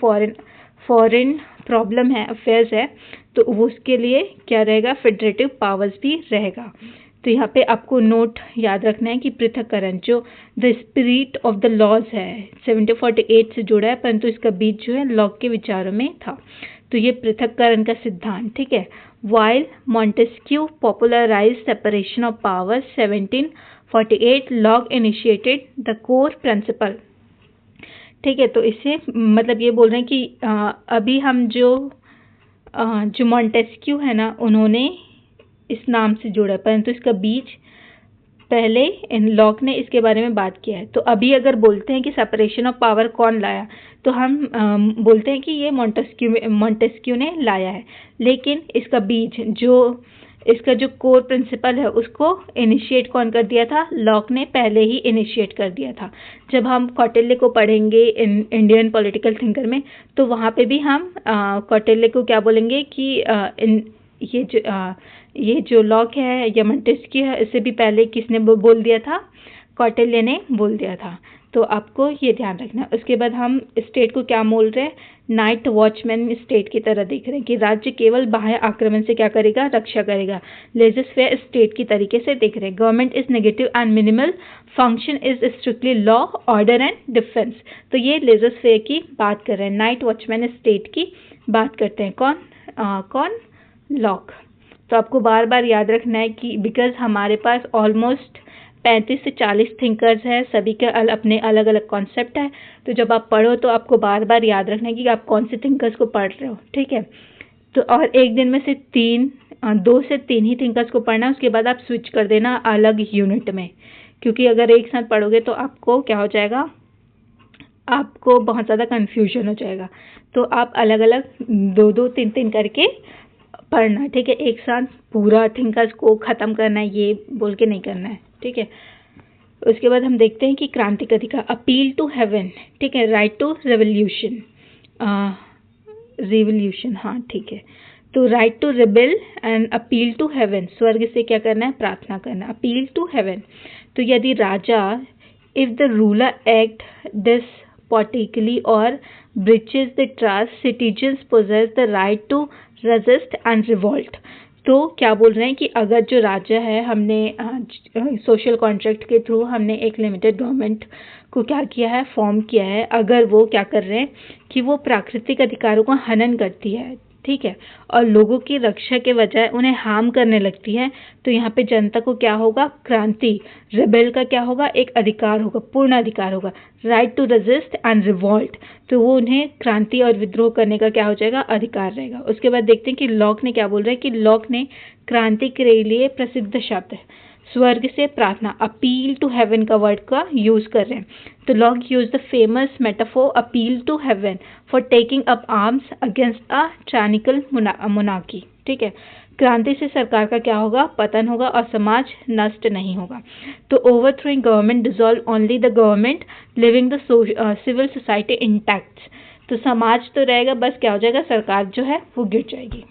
फॉरेन प्रॉब्लम है, अफेयर्स है, तो उसके लिए क्या रहेगा, फेडरेटिव पावर्स भी रहेगा। तो यहाँ पे आपको नोट याद रखना है कि पृथक्करण जो the spirit of the laws है 1748 से जुड़ा है, परंतु इसका बीज जो है लॉक के विचारों में था। तो ये पृथक्करण का सिद्धांत, ठीक है। While Montesquieu popularise separation of powers 1748, Locke initiated the core principle, ठीक है। तो इससे मतलब ये बोल रहे हैं कि अभी हम जो मॉन्टेस्क्यू है ना, उन्होंने इस नाम से जुड़ा है, परंतु इसका बीज पहले इन लॉक ने इसके बारे में बात किया है। तो अभी अगर बोलते हैं कि सेपरेशन ऑफ पावर कौन लाया, तो हम बोलते हैं कि ये मॉन्टेस्क्यू ने लाया है, लेकिन इसका बीज इसका जो कोर प्रिंसिपल है उसको इनिशिएट कौन कर दिया था, लॉक ने पहले ही इनिशिएट कर दिया था। जब हम कौटिल्य को पढ़ेंगे इंडियन पॉलिटिकल थिंकर में, तो वहाँ पे भी हम कौटिल्य को क्या बोलेंगे कि ये जो लॉक है या मॉन्टेस्क्यू है, इससे भी पहले किसने बोल दिया था, कौटिल्य ने बोल दिया था। तो आपको ये ध्यान रखना है। उसके बाद हम स्टेट को क्या बोल रहे हैं, नाइट वॉचमैन स्टेट की तरह देख रहे हैं कि राज्य केवल बाह्य आक्रमण से क्या करेगा, रक्षा करेगा। लेजिस्लेचर स्टेट की तरीके से देख रहे हैं। Government is negative and minimal, function is strictly law, order and defence. तो ये लेजिस्लेचर की बात कर रहे हैं, नाइट वॉचमैन स्टेट की बात करते हैं। कौन लॉक। तो आपको बार बार याद रखना है कि बिकॉज हमारे पास ऑलमोस्ट 35 से 40 थिंकर्स हैं, सभी के अपने अलग अलग कॉन्सेप्ट है। तो जब आप पढ़ो तो आपको बार बार याद रखना है कि आप कौन से थिंकर्स को पढ़ रहे हो, ठीक है। तो और एक दिन में से 2 से 3 ही थिंकर्स को पढ़ना है, उसके बाद आप स्विच कर देना अलग यूनिट में, क्योंकि अगर एक साथ पढ़ोगे तो आपको क्या हो जाएगा, आपको बहुत ज़्यादा कन्फ्यूजन हो जाएगा। तो आप अलग अलग 2-2, 3-3 करके पढ़ना, ठीक है। एक साथ पूरा थिंकर्स को ख़त्म करना है ये बोल के नहीं करना है, ठीक है। उसके बाद हम देखते हैं कि क्रांति का अधिकार, अपील टू हेवन, ठीक है, राइट टू रेवोल्यूशन, हाँ ठीक है। तो right to rebel and appeal to heaven, स्वर्ग से क्या करना है, प्रार्थना करना, अपील टू हेवन। तो यदि राजा, if the ruler act despotically or breaches the trust, citizens possess the right to resist and revolt। तो क्या बोल रहे हैं कि अगर जो राजा है, हमने सोशल कॉन्ट्रैक्ट के थ्रू हमने एक लिमिटेड गवर्नमेंट को क्या किया है, फॉर्म किया है, अगर वो क्या कर रहे हैं कि वो प्राकृतिक अधिकारों का हनन करती है, ठीक है, और लोगों की रक्षा के बजाय उन्हें हार्म करने लगती है, तो यहाँ पे जनता को क्या होगा, क्रांति, रिबेल का क्या होगा, एक अधिकार होगा, पूर्ण अधिकार होगा, right to resist and revolt. तो वो उन्हें क्रांति और विद्रोह करने का क्या हो जाएगा, अधिकार रहेगा। उसके बाद देखते हैं कि लॉक ने क्या बोल रहा है कि लॉक ने क्रांति के लिए प्रसिद्ध शब्द स्वर्ग से प्रार्थना, अपील टू हेवन का वर्ड का यूज कर रहे हैं। तो Locke use the famous metaphor appeal to heaven for taking up arms against a tyrannical monarchy, ठीक है। क्रांति से सरकार का क्या होगा, पतन होगा और समाज नष्ट नहीं होगा। तो overthrowing government dissolve only the government, leaving the civil society intact. तो समाज तो रहेगा, बस क्या हो जाएगा, सरकार जो है वो गिर जाएगी,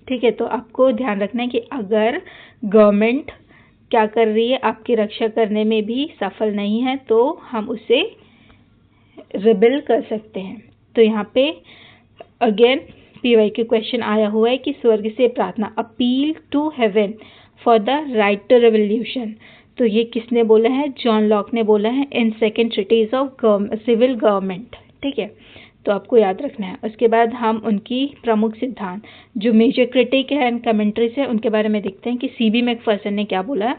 ठीक है, तो आपको ध्यान रखना है कि अगर गवर्नमेंट क्या कर रही है, आपकी रक्षा करने में भी सफल नहीं है, तो हम उसे रिबेल कर सकते हैं। तो यहाँ पे अगेन PYQ क्वेश्चन आया हुआ है कि स्वर्ग से प्रार्थना, appeal to heaven for the right to revolution. तो ये किसने बोला है? जॉन लॉक ने बोला है in second treatise of civil government. ठीक है, तो आपको याद रखना है। उसके बाद हम उनकी प्रमुख सिद्धांत, जो मेजर क्रिटिक है एंड कमेंट्रीज है, उनके बारे में देखते हैं कि CB मैकफर्सन ने क्या बोला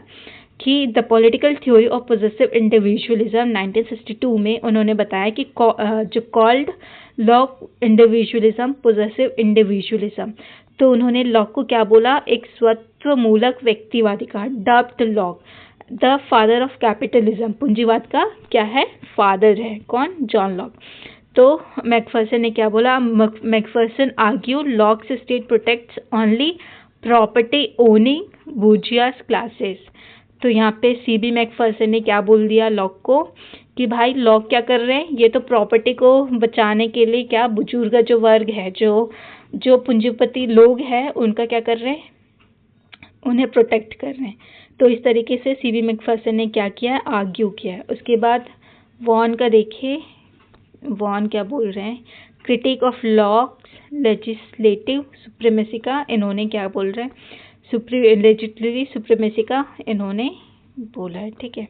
कि the political theory of possessive individualism 1962 में उन्होंने बताया कि जो called lock individualism, possessive individualism, तो उन्होंने लॉक को क्या बोला? एक स्वत्व मूलक व्यक्तिवादी कहा, dubbed lock the father of capitalism. पूंजीवाद का क्या है? फादर है। कौन? John Locke. तो मैकफर्सन ने क्या बोला? Macpherson argue Locke's state protects only property owning bourgeois classes. तो यहाँ पे CB मैकफर्सन ने क्या बोल दिया लॉक को कि भाई लॉक क्या कर रहे हैं? ये तो प्रॉपर्टी को बचाने के लिए क्या बुजुर्ग जो वर्ग है, जो पूंजीपति लोग हैं, उनका क्या कर रहे हैं? उन्हें प्रोटेक्ट कर रहे हैं। तो इस तरीके से CB मैकफर्सन ने क्या किया? आर्ग्यू किया। उसके बाद वॉन का देखिए, वॉन क्या बोल रहे हैं? Critic of locks legislative supremacy का इन्होंने क्या बोल रहे हैं? लेजिस्लेटिव सुप्रीमेसी का इन्होंने बोला है। ठीक है,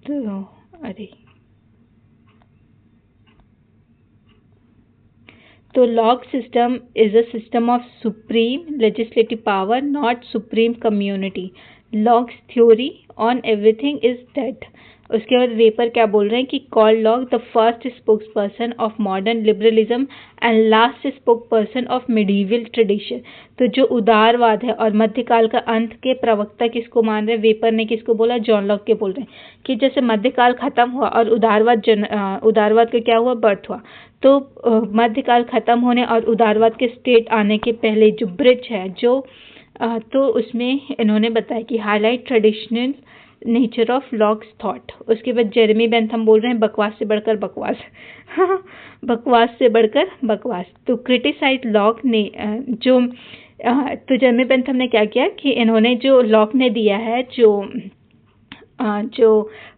तो तो lock system is a system of supreme legislative power, not supreme community. Locks theory on everything is dead. उसके बाद वेपर क्या बोल रहे हैं कि call lock the first spokes person of modern liberalism and last spoke person of medieval tradition. तो जो उदारवाद है और मध्यकाल का अंत के प्रवक्ता किसको मान रहे हैं? वेपर ने किसको बोला? जॉन लॉक के बोल रहे हैं कि जैसे मध्यकाल खत्म हुआ और उदारवाद का क्या हुआ? बर्थ हुआ। तो मध्यकाल खत्म होने और उदारवाद के स्टेट आने के पहले जो ब्रिज है, तो उसमें इन्होंने बताया कि highlight traditional nature of locks thought. उसके बाद जेरेमी बेंथम बोल रहे हैं बकवास से बढ़कर बकवास बकवास से बढ़कर बकवास। तो क्रिटिसाइज लॉक ने तो जेरेमी बेंथम ने क्या किया कि इन्होंने जो लॉक ने दिया है, जो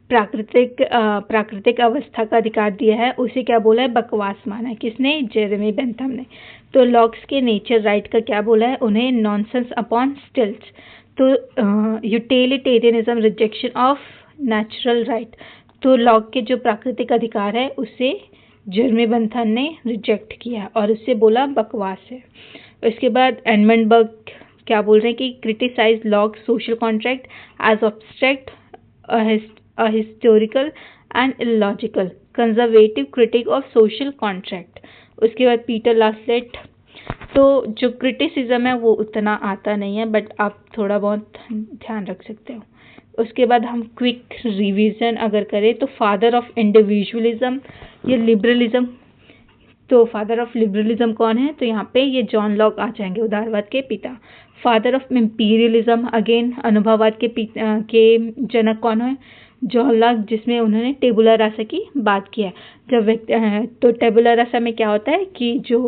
प्राकृतिक अवस्था का अधिकार दिया है, उसे क्या बोला है? बकवास माना है। किसने? जेरेमी बेंथम ने। तो लॉक्स के नेचर राइट का क्या बोला है? उन्हें नॉनसेंस अपॉन स्टिल्ट्स। तो utilitarianism rejection of natural right. तो लॉक के जो प्राकृतिक अधिकार है उसे जेरेमी बेंथम ने रिजेक्ट किया और उससे बोला बकवास है। उसके बाद एडमंडबर्ग क्या बोल रहे हैं कि criticise Locke social contract as abstract, a historical and illogical conservative critic of social contract। उसके बाद पीटर लास्लेट। तो जो क्रिटिसिज्म है वो उतना आता नहीं है, बट आप थोड़ा बहुत ध्यान रख सकते हो। उसके बाद हम क्विक रिवीजन अगर करें तो फादर ऑफ इंडिविजुअलिज्म या लिबरलिज्म। तो फादर ऑफ लिबरलिज्म कौन है? तो यहाँ पे ये जॉन लॉक आ जाएंगे, उदारवाद के पिता। फादर ऑफ इम्पीरियलिज्म अगेन अनुभववाद के जनक कौन है? जॉन लॉक, जिसमें उन्होंने टेबुला रासा की बात की है। तो टेबुला रासा में क्या होता है कि जो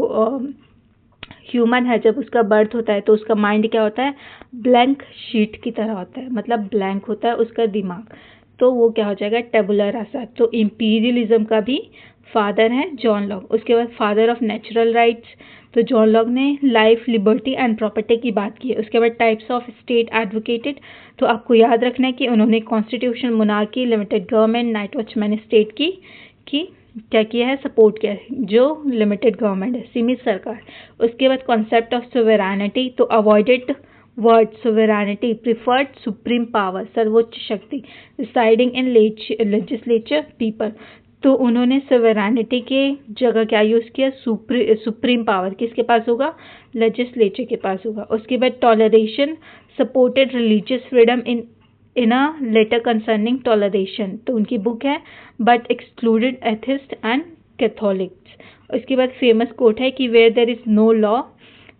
ह्यूमन है, जब उसका बर्थ होता है तो उसका माइंड क्या होता है? ब्लैंक शीट की तरह होता है, मतलब ब्लैंक होता है उसका दिमाग। तो वो क्या हो जाएगा? टेबुला रासा। तो इम्पीरियलिज्म का भी फादर है जॉन लॉक। उसके बाद फादर ऑफ नेचुरल राइट्स, तो जॉन लॉक ने लाइफ, लिबर्टी एंड प्रॉपर्टी की बात की है। उसके बाद टाइप्स ऑफ स्टेट एडवोकेटेड, तो आपको याद रखना है कि उन्होंने constitution, monarchy, limited government, night watchman state की क्या किया है? सपोर्ट किया है, जो लिमिटेड गवर्नमेंट है, सीमित सरकार। उसके बाद कॉन्सेप्ट ऑफ सोवेरानिटी, तो avoided word sovereignty, preferred supreme power, सर्वोच्च शक्ति, रिसाइडिंग इन लेजिस्लेचर पीपल। तो उन्होंने सोवेरानिटी के जगह क्या यूज़ किया? सुप्रीम पावर किसके पास होगा? लेजिस्लेचर के पास होगा। उसके बाद toleration, supported religious freedom in a letter concerning toleration, तो उनकी बुक है, but excluded atheist and Catholics. उसके बाद फेमस कोट है कि where there is no law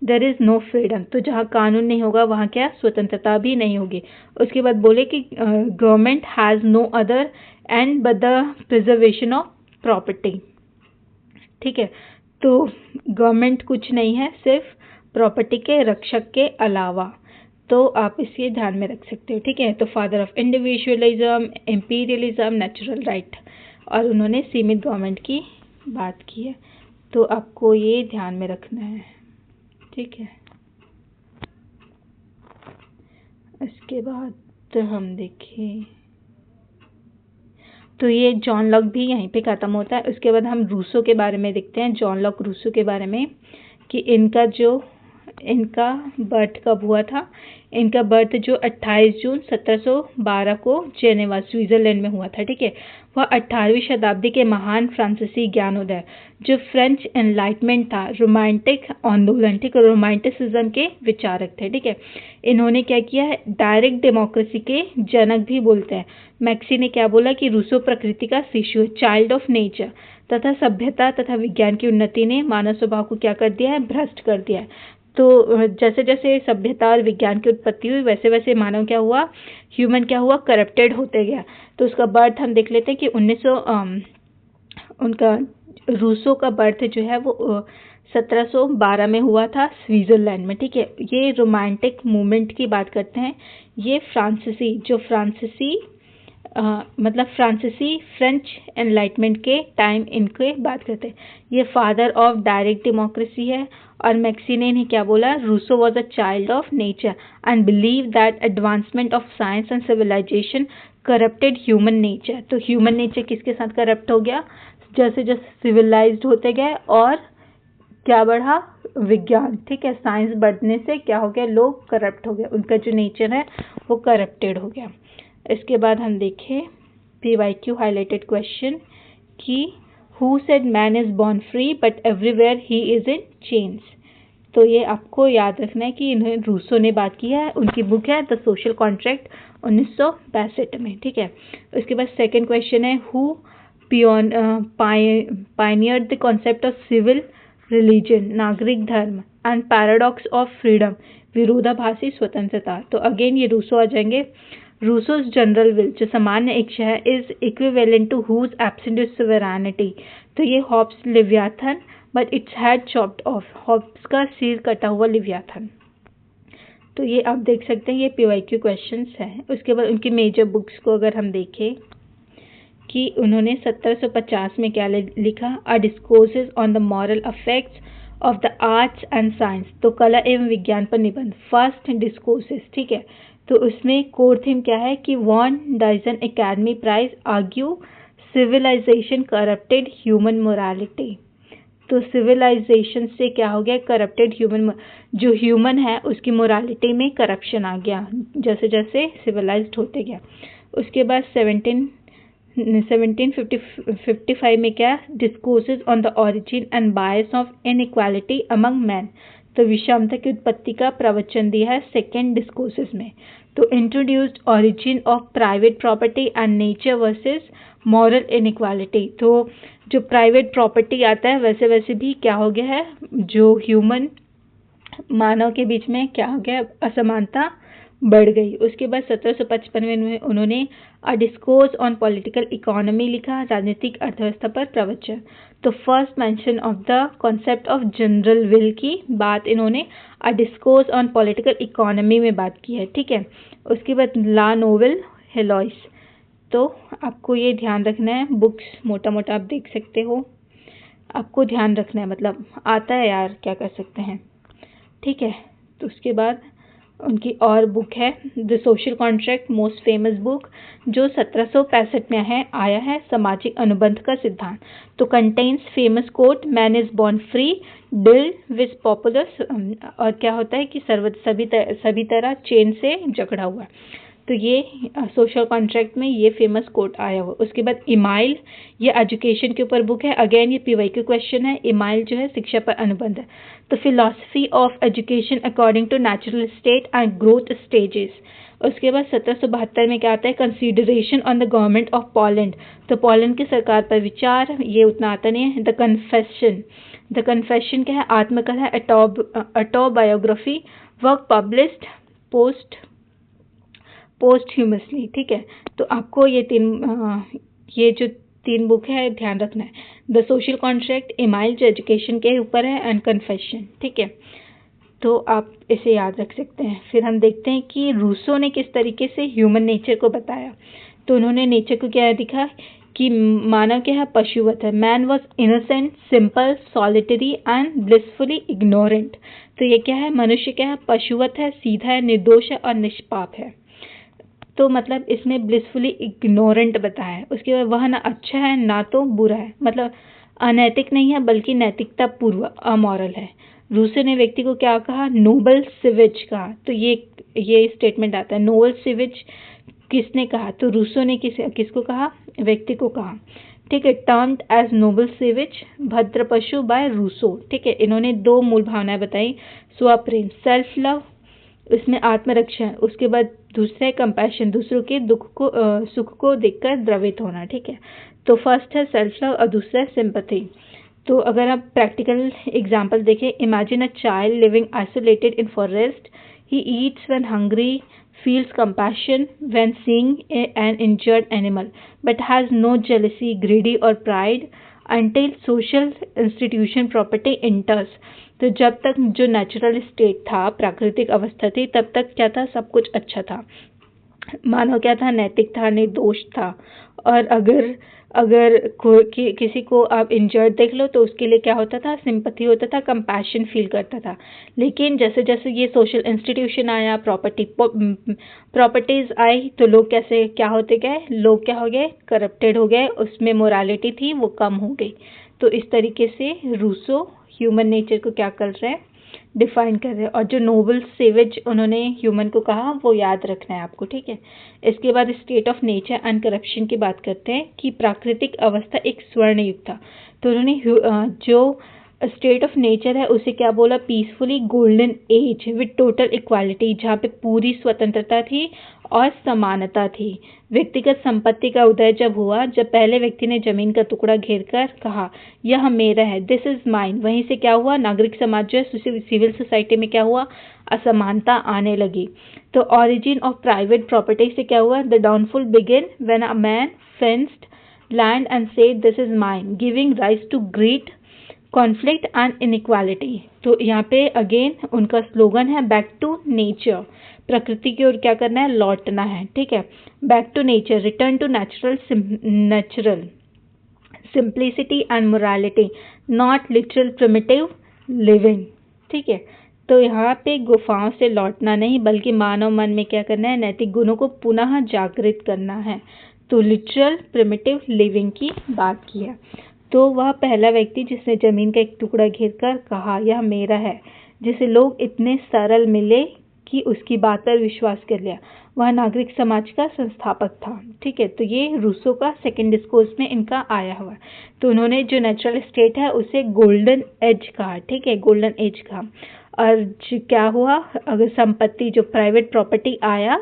there is no freedom, तो जहाँ कानून नहीं होगा वहाँ क्या? स्वतंत्रता भी नहीं होगी। उसके बाद बोले कि government has no other end but the preservation of property. ठीक है, तो गवर्नमेंट कुछ नहीं है, सिर्फ प्रॉपर्टी के रक्षक के अलावा। तो आप इसे ध्यान में रख सकते हो, ठीक है। तो father of individualism, imperialism, natural right, और उन्होंने सीमित गवर्नमेंट की बात की है। तो आपको ये ध्यान में रखना है, ठीक है। इसके बाद तो हम देखें तो ये जॉन लॉक भी यहीं पे ख़त्म होता है। उसके बाद हम रूसो के बारे में देखते हैं, जॉन लॉक रूसो के बारे में, कि इनका बर्थ कब हुआ था। इनका बर्थ जो 28 जून 1712 को जेनेवा स्विट्ज़रलैंड में हुआ था, ठीक है। वह 18वीं शताब्दी के महान फ्रांसीसी ज्ञानोदय जो फ्रेंच एनलाइटमेंट था, रोमांटिक आंदोलन, ठीक है, रोमांटिसिज्म के विचारक थे, ठीक है। इन्होंने क्या किया है, डायरेक्ट डेमोक्रेसी के जनक भी बोलते हैं। मैक्सी ने क्या बोला कि रूसो प्रकृति का शिशु, चाइल्ड ऑफ नेचर, तथा सभ्यता तथा विज्ञान की उन्नति ने मानव स्वभाव को क्या कर दिया है, भ्रष्ट कर दिया है। तो जैसे जैसे सभ्यता और विज्ञान की उत्पत्ति हुई, वैसे वैसे मानव क्या हुआ, ह्यूमन क्या हुआ, करप्टेड होते गया। तो उसका बर्थ हम देख लेते हैं कि उनका रूसो का बर्थ जो है वो 1712 में हुआ था स्विट्ज़रलैंड में, ठीक है। ये रोमांटिक मूवमेंट की बात करते हैं। ये मतलब फ्रांसीसी फ्रेंच एनलाइटमेंट के टाइम इनके बात करते हैं। ये फादर ऑफ डायरेक्ट डेमोक्रेसी है। और मैक्सी ने इन्हें क्या बोला, Rousseau was a child of nature and believe that advancement of science and civilisation corrupted human nature. तो ह्यूमन नेचर किसके साथ करप्ट हो गया, जैसे जैसे सिविलाइज्ड होते गए और क्या बढ़ा, विज्ञान, ठीक है, साइंस बढ़ने से क्या हो गया, लोग करप्ट हो गए, उनका जो नेचर है वो करप्टेड हो गया। इसके बाद हम देखें PYQ हाईलाइटेड क्वेश्चन कि who said man is born free but everywhere he is in chains. तो ये आपको याद रखना है कि इन्हें रूसो ने बात की है, उनकी बुक है द सोशल कॉन्ट्रैक्ट 1962 में, ठीक है। उसके बाद सेकंड क्वेश्चन है who pioneered the concept of civil religion, नागरिक धर्म, एंड पैराडॉक्स ऑफ फ्रीडम, विरोधाभासी स्वतंत्रता। तो अगेन ये रूसो आ जाएंगे। रूसोज जनरल विल, जो सामान्य इच्छा है, is equivalent to whose absolute sovereignty. तो ये Hobbes Leviathan, but its head chopped off, Hobbes का सिर कटा हुआ लिव्याथन। तो ये आप देख सकते हैं, ये PYQ क्वेश्चंस हैं। उसके बाद उनकी मेजर बुक्स को अगर हम देखें कि उन्होंने 1750 में क्या लिखा, a discourses on the moral effects of the arts and science. तो कला एवं विज्ञान पर निबंध, फर्स्ट डिस्कोर्सेस, ठीक है। तो उसमें कोर थीम क्या है कि won Dijon academy prize, argue civilization corrupted human morality. तो सिविलाइजेशन से क्या हो गया, करप्टेड ह्यूमन, जो ह्यूमन है उसकी मोरालिटी में करप्शन आ गया जैसे जैसे सिविलाइज्ड होते गया। उसके बाद 1755 में क्या, discourses on the origin and bias of inequality among man. तो विषमता की उत्पत्ति का प्रवचन दिया है सेकेंड डिस्कोर्सेस में। तो introduced origin of private property and nature versus moral inequality. तो जो प्राइवेट प्रॉपर्टी आता है वैसे वैसे भी क्या हो गया है, जो ह्यूमन मानव के बीच में क्या हो गया, असमानता बढ़ गई। उसके बाद 1755 में उन्होंने अ डिस्कोर्स ऑन पॉलिटिकल इकोनॉमी लिखा, राजनीतिक अर्थव्यवस्था पर प्रवचन। तो first mention of the concept of general will की बात इन्होंने अ डिस्कोर्स ऑन पॉलिटिकल इकोनॉमी में बात की है, ठीक है। उसके बाद ला नोवेल हेलोइस। तो आपको ये ध्यान रखना है, बुक्स मोटा मोटा आप देख सकते हो, आपको ध्यान रखना है, मतलब आता है यार, क्या कर सकते हैं, ठीक है। तो उसके बाद उनकी और बुक है the social contract, most famous book, जो 1765 में आया है, सामाजिक अनुबंध का सिद्धांत। तो contains famous quote, man is born free, deal with popular, और क्या होता है कि सभी तरह चेन से जकड़ा हुआ है। तो ये सोशल कॉन्ट्रैक्ट में ये फेमस कोट आया हुआ। उसके बाद इमाइल, ये एजुकेशन के ऊपर बुक है, अगेन ये PYQ क्वेश्चन है। इमाइल जो है शिक्षा पर अनुबंध है। तो philosophy of education according to natural state and growth stages. उसके बाद 1772 में क्या आता है, consideration on the government of Poland. तो पोलैंड की सरकार पर विचार, ये उतना आता नहीं है। द कन्फेशन क्या है, आत्मकथा, ऑटोबायोग्राफी, वर्क पब्लिश्ड पोस्टह्यूमसली, ठीक है। तो आपको ये जो तीन बुक है ध्यान रखना है, द सोशल कॉन्ट्रैक्ट, इमाइल जो एजुकेशन के ऊपर है, एंड कन्फेशन, ठीक है। तो आप इसे याद रख सकते हैं। फिर हम देखते हैं कि रूसो ने किस तरीके से ह्यूमन नेचर को बताया। तो उन्होंने नेचर को क्या दिखा कि मानव क्या है, पशुवत है। Man was innocent, simple, solitary and blissfully ignorant. तो ये क्या है, मनुष्य क्या है, पशुवत है, सीधा है, निर्दोष है और निष्पाप है। तो मतलब इसमें ब्लिसफुली इग्नोरेंट बताया है। उसके बाद वह ना अच्छा है ना तो बुरा है, मतलब अनैतिक नहीं है बल्कि नैतिकता पूर्व अमोरल है। रूसो ने व्यक्ति को क्या कहा, नोबल सिविज कहा। तो ये स्टेटमेंट आता है। नोबल सिविज किसने कहा, तो रूसो ने किसको कहा, व्यक्ति को कहा। ठीक है, टर्म्ड एज नोबल सिविज, भद्र पशु बाय रूसो। ठीक है, इन्होंने 2 मूल भावनाएं बताई, स्वप्रेम, सेल्फ लव, इसमें आत्मरक्षा। उसके बाद दूसरा है कंपैशन, दूसरों के सुख को देखकर द्रवित होना। ठीक है, तो फर्स्ट है सेल्फ लव और दूसरा है सिंपैथी। तो अगर आप प्रैक्टिकल एग्जांपल देखें, imagine a child living isolated in forest, he eats when hungry, feels compassion when seeing an injured animal, but has no jealousy, greedy or pride until social institution property enters. तो जब तक जो natural state था, प्राकृतिक अवस्था थी, तब तक क्या था, सब कुछ अच्छा था। मानव क्या था, नैतिक था, निर्दोष था। और अगर किसी को आप इंजर्ड देख लो तो उसके लिए क्या होता था, सिंपैथी होता था, कंपैशन फील करता था। लेकिन जैसे जैसे ये सोशल इंस्टीट्यूशन आया, प्रॉपर्टीज आई, तो लोग कैसे क्या होते गए, लोग क्या हो गए, करप्टेड हो गए, उसमें मोरालिटी थी वो कम हो गई। तो इस तरीके से रूसो ह्यूमन नेचर को क्या कर रहे हैं, डिफाइन कर रहे हैं। और जो नोबल सेवेज उन्होंने ह्यूमन को कहा वो याद रखना है आपको। ठीक है, इसके बाद state of nature and corruption की बात करते हैं कि प्राकृतिक अवस्था एक स्वर्ण युग था। तो उन्होंने जो स्टेट ऑफ नेचर है उसे क्या बोला, peacefully golden age with total equality, जहाँ पे पूरी स्वतंत्रता थी और समानता थी। व्यक्तिगत संपत्ति का उदय जब हुआ, जब पहले व्यक्ति ने जमीन का टुकड़ा घेरकर कहा यह मेरा है, दिस इज माइन, वहीं से क्या हुआ, नागरिक समाज जो है, सिविल सोसाइटी में क्या हुआ, असमानता आने लगी। तो ऑरिजिन ऑफ प्राइवेट प्रॉपर्टी से क्या हुआ, the downfall begin when a man fenced land and said this is mine, giving rise to greed, conflict and inequality. तो यहाँ पे अगेन उनका स्लोगन है बैक टू नेचर, प्रकृति की ओर क्या करना है, लौटना है। ठीक है, back to nature, return to natural simplicity and morality, not literal primitive living. ठीक है, तो यहाँ पे गुफाओं से लौटना नहीं बल्कि मानव मन में क्या करना है, नैतिक गुणों को पुनः जागृत करना है। तो लिटरल प्रिमिटिव लिविंग की बात की है। तो वह पहला व्यक्ति जिसने जमीन का एक टुकड़ा घेरकर कहा यह मेरा है, जिसे लोग इतने सरल मिले कि उसकी बात पर विश्वास कर लिया, वह नागरिक समाज का संस्थापक था। ठीक है, तो ये रूसो का सेकंड डिस्कोर्स में इनका आया हुआ। तो उन्होंने जो नेचुरल स्टेट है उसे गोल्डन एज कहा। ठीक है, गोल्डन एज कहा। और क्या हुआ, अगर संपत्ति जो प्राइवेट प्रॉपर्टी आया,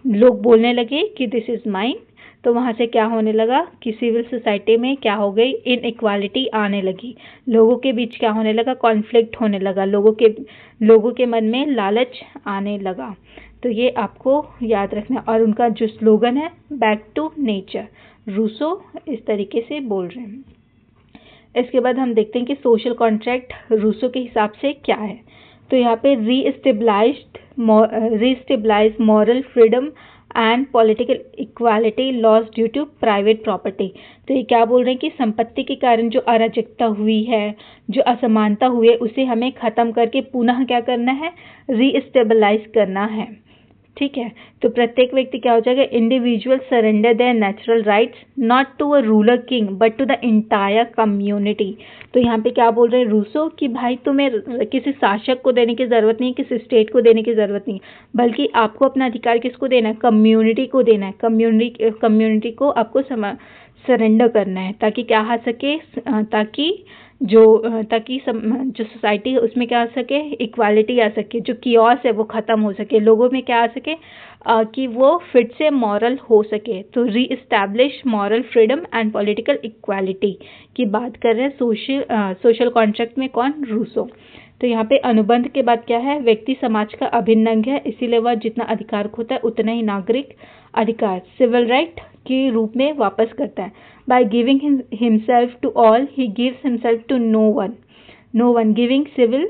लोग बोलने लगे कि दिस इज माइन, तो वहाँ से क्या होने लगा कि सिविल सोसाइटी में क्या हो गई, इनइक्वालिटी आने लगी, लोगों के बीच क्या होने लगा, कॉन्फ्लिक्ट होने लगा, लोगों के मन में लालच आने लगा। तो ये आपको याद रखना। और उनका जो स्लोगन है बैक टू नेचर, रूसो इस तरीके से बोल रहे हैं। इसके बाद हम देखते हैं कि सोशल कॉन्ट्रैक्ट रूसो के हिसाब से क्या है। तो यहाँ पे restabilize moral freedom and political equality loss due to private property. तो ये क्या बोल रहे हैं कि संपत्ति के कारण जो अराजकता हुई है, जो असमानता हुई है, उसे हमें खत्म करके पुनः क्या करना है, रीस्टेबलाइज करना है। ठीक है, तो प्रत्येक व्यक्ति क्या हो जाएगा, individual surrender their natural rights not to a ruler king but to the entire community. तो यहाँ पे क्या बोल रहे हैं रूसो कि भाई तुम्हें किसी शासक को देने की जरूरत नहीं, किसी स्टेट को देने की जरूरत नहीं, बल्कि आपको अपना अधिकार किसको देना है, कम्युनिटी को देना है। कम्युनिटी को आपको सरेंडर करना है, ताकि क्या आ सके, ताकि जो सोसाइटी है उसमें क्या आ सके, इक्वालिटी आ सके, जो कियोस है वो खत्म हो सके, लोगों में क्या आ सके कि वो फिर से मॉरल हो सके। तो री establish moral freedom and political equality की बात कर रहे हैं सोशल कॉन्ट्रैक्ट में कौन, रूसो। तो यहाँ पे अनुबंध के बाद क्या है, व्यक्ति समाज का अभिन्न अंग है, इसीलिए वह जितना अधिकार खोता है उतना ही नागरिक अधिकार सिविल राइट के रूप में वापस करता है। By giving himself to all he gives himself to no one giving civil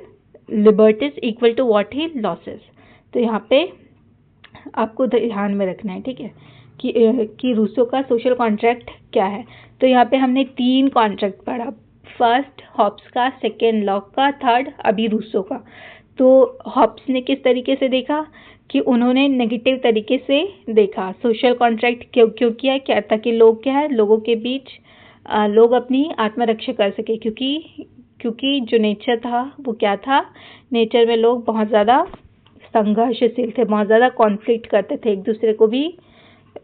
liberties equal to what he loses. तो यहाँ पे आपको ध्यान में रखना है, ठीक है, कि रूसो का सोशल कॉन्ट्रैक्ट क्या है। तो यहाँ पे हमने 3 कॉन्ट्रैक्ट पढ़ा, फर्स्ट हॉब्स का, सेकेंड लॉक का, थर्ड अभी रूसो का। तो हॉब्स ने किस तरीके से देखा कि उन्होंने नेगेटिव तरीके से देखा सोशल कॉन्ट्रैक्ट। क्यों किया, क्या, ताकि लोग क्या है, लोगों के बीच लोग अपनी आत्मरक्षा कर सके, क्योंकि जो नेचर था वो क्या था, नेचर में लोग बहुत ज़्यादा संघर्षशील थे, बहुत ज़्यादा कॉन्फ्लिक्ट करते थे, एक दूसरे को भी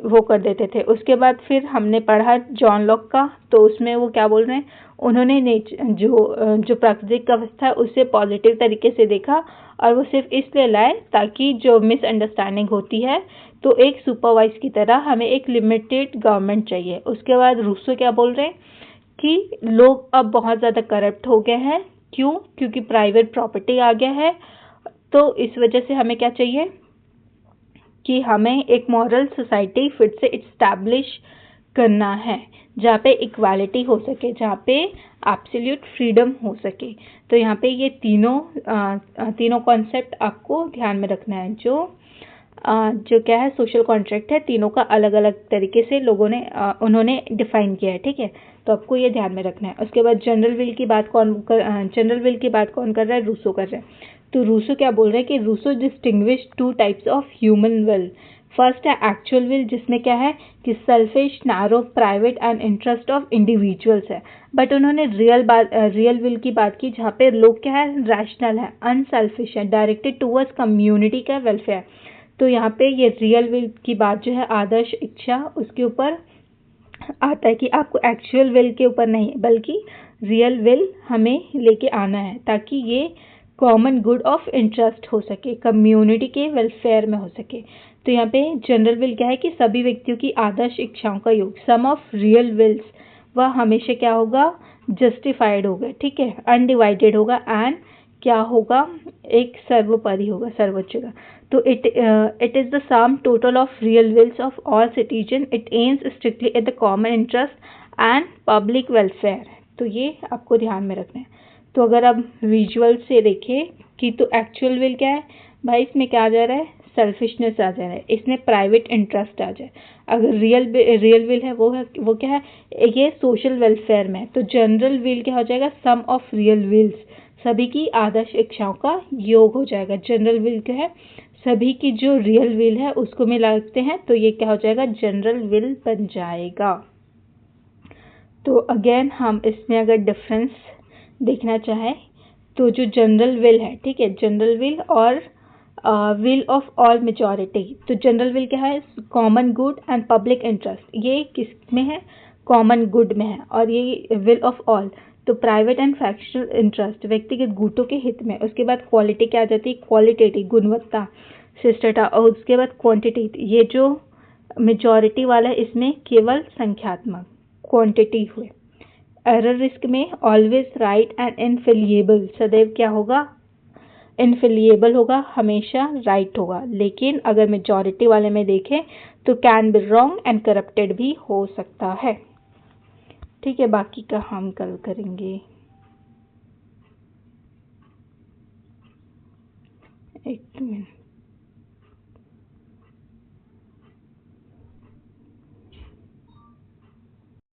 वो कर देते थे। उसके बाद फिर हमने पढ़ा जॉन लॉक का, तो उसमें वो क्या बोल रहे हैं, उन्होंने जो प्राकृतिक अवस्था है उसे पॉजिटिव तरीके से देखा, और वो सिर्फ इसलिए लाए ताकि जो मिसअंडरस्टैंडिंग होती है, तो एक सुपरवाइज की तरह हमें एक लिमिटेड गवर्नमेंट चाहिए। उसके बाद रूसो क्या बोल रहे हैं कि लोग अब बहुत ज़्यादा करप्ट हो गए हैं। क्यों, क्योंकि प्राइवेट प्रॉपर्टी आ गया है। तो इस वजह से हमें क्या चाहिए कि हमें एक मॉरल सोसाइटी फिर से इस्टेब्लिश करना है, जहाँ पे इक्वालिटी हो सके, जहाँ पे एब्सोल्यूट फ्रीडम हो सके। तो यहाँ पे ये तीनों कॉन्सेप्ट आपको ध्यान में रखना है। जो क्या है सोशल कॉन्ट्रैक्ट है, तीनों का अलग अलग तरीके से उन्होंने डिफाइन किया है, ठीक है। तो आपको ये ध्यान में रखना है। उसके बाद जनरल विल की बात कौन कर रहा है, रूसो कर रहा है। तो रूसो क्या बोल रहे हैं कि Rousseau distinguish 2 types of human will. First है एक्चुअल विल, जिसमें क्या है कि selfish, narrow, private and interest of individuals है। बट उन्होंने रियल विल की बात की, जहाँ पे लोग क्या है, रैशनल है, अनसेल्फिश है, डायरेक्टेड टूवर्ड्स कम्युनिटी का वेलफेयर। तो यहाँ पे ये रियल विल की बात जो है, आदर्श इच्छा, उसके ऊपर आता है कि आपको एक्चुअल विल के ऊपर नहीं, बल्कि रियल विल हमें लेके आना है, ताकि ये कॉमन गुड ऑफ इंटरेस्ट हो सके, कम्युनिटी के वेलफेयर में हो सके। तो यहाँ पे जनरल विल क्या है कि सभी व्यक्तियों की आदर्श इच्छाओं का योग, सम ऑफ रियल विल्स, वह हमेशा क्या होगा, जस्टिफाइड होगा, ठीक है, अनडिवाइडेड होगा, एंड क्या होगा, एक सर्वोपरि होगा, सर्वोच्च होगा। तो it is the sum total of real wills of all citizens. It aims strictly at the common interest and public welfare. तो ये आपको ध्यान में रखना है। तो अगर आप विजुअल से देखें कि तो एक्चुअल विल क्या है भाई, इसमें क्या आ जा रहा है, सेल्फिशनेस आ जा रहा है, इसमें प्राइवेट इंटरेस्ट आ जाए। अगर रियल विल है वो क्या है, ये सोशल वेलफेयर में है। तो जनरल विल क्या हो जाएगा, सम ऑफ रियल विल्स, सभी की आदर्श इच्छाओं का योग हो जाएगा। जनरल विल क्या है, सभी की जो रियल विल है उसको मिलाते हैं, तो ये क्या हो जाएगा, जनरल विल बन जाएगा। तो अगेन हम इसमें अगर डिफरेंस देखना चाहें, तो जो जनरल विल है, ठीक है, जनरल विल और विल ऑफ ऑल मेजॉरिटी। तो जनरल विल क्या है, common good and public interest, ये किस में है, कॉमन गुड में है। और ये विल ऑफ ऑल, तो प्राइवेट एंड फ्रैक्शनल इंटरेस्ट, व्यक्तिगत गुटों के हित में। उसके बाद क्वालिटी क्या आ जाती है, क्वालिटेटिव, गुणवत्ता, शिष्टता। और उसके बाद क्वांटिटी, ये जो मेजॉरिटी वाला है इसमें केवल संख्यात्मक, क्वांटिटी हुए। एरर रिस्क में ऑलवेज राइट एंड इनफेलिएबल, सदैव क्या होगा, इनफेलिएबल होगा, हमेशा राइट होगा। लेकिन अगर मेजॉरिटी वाले में देखें तो can be wrong and corrupted भी हो सकता है, ठीक है। बाकी का हम कल करेंगे। एक मिनट।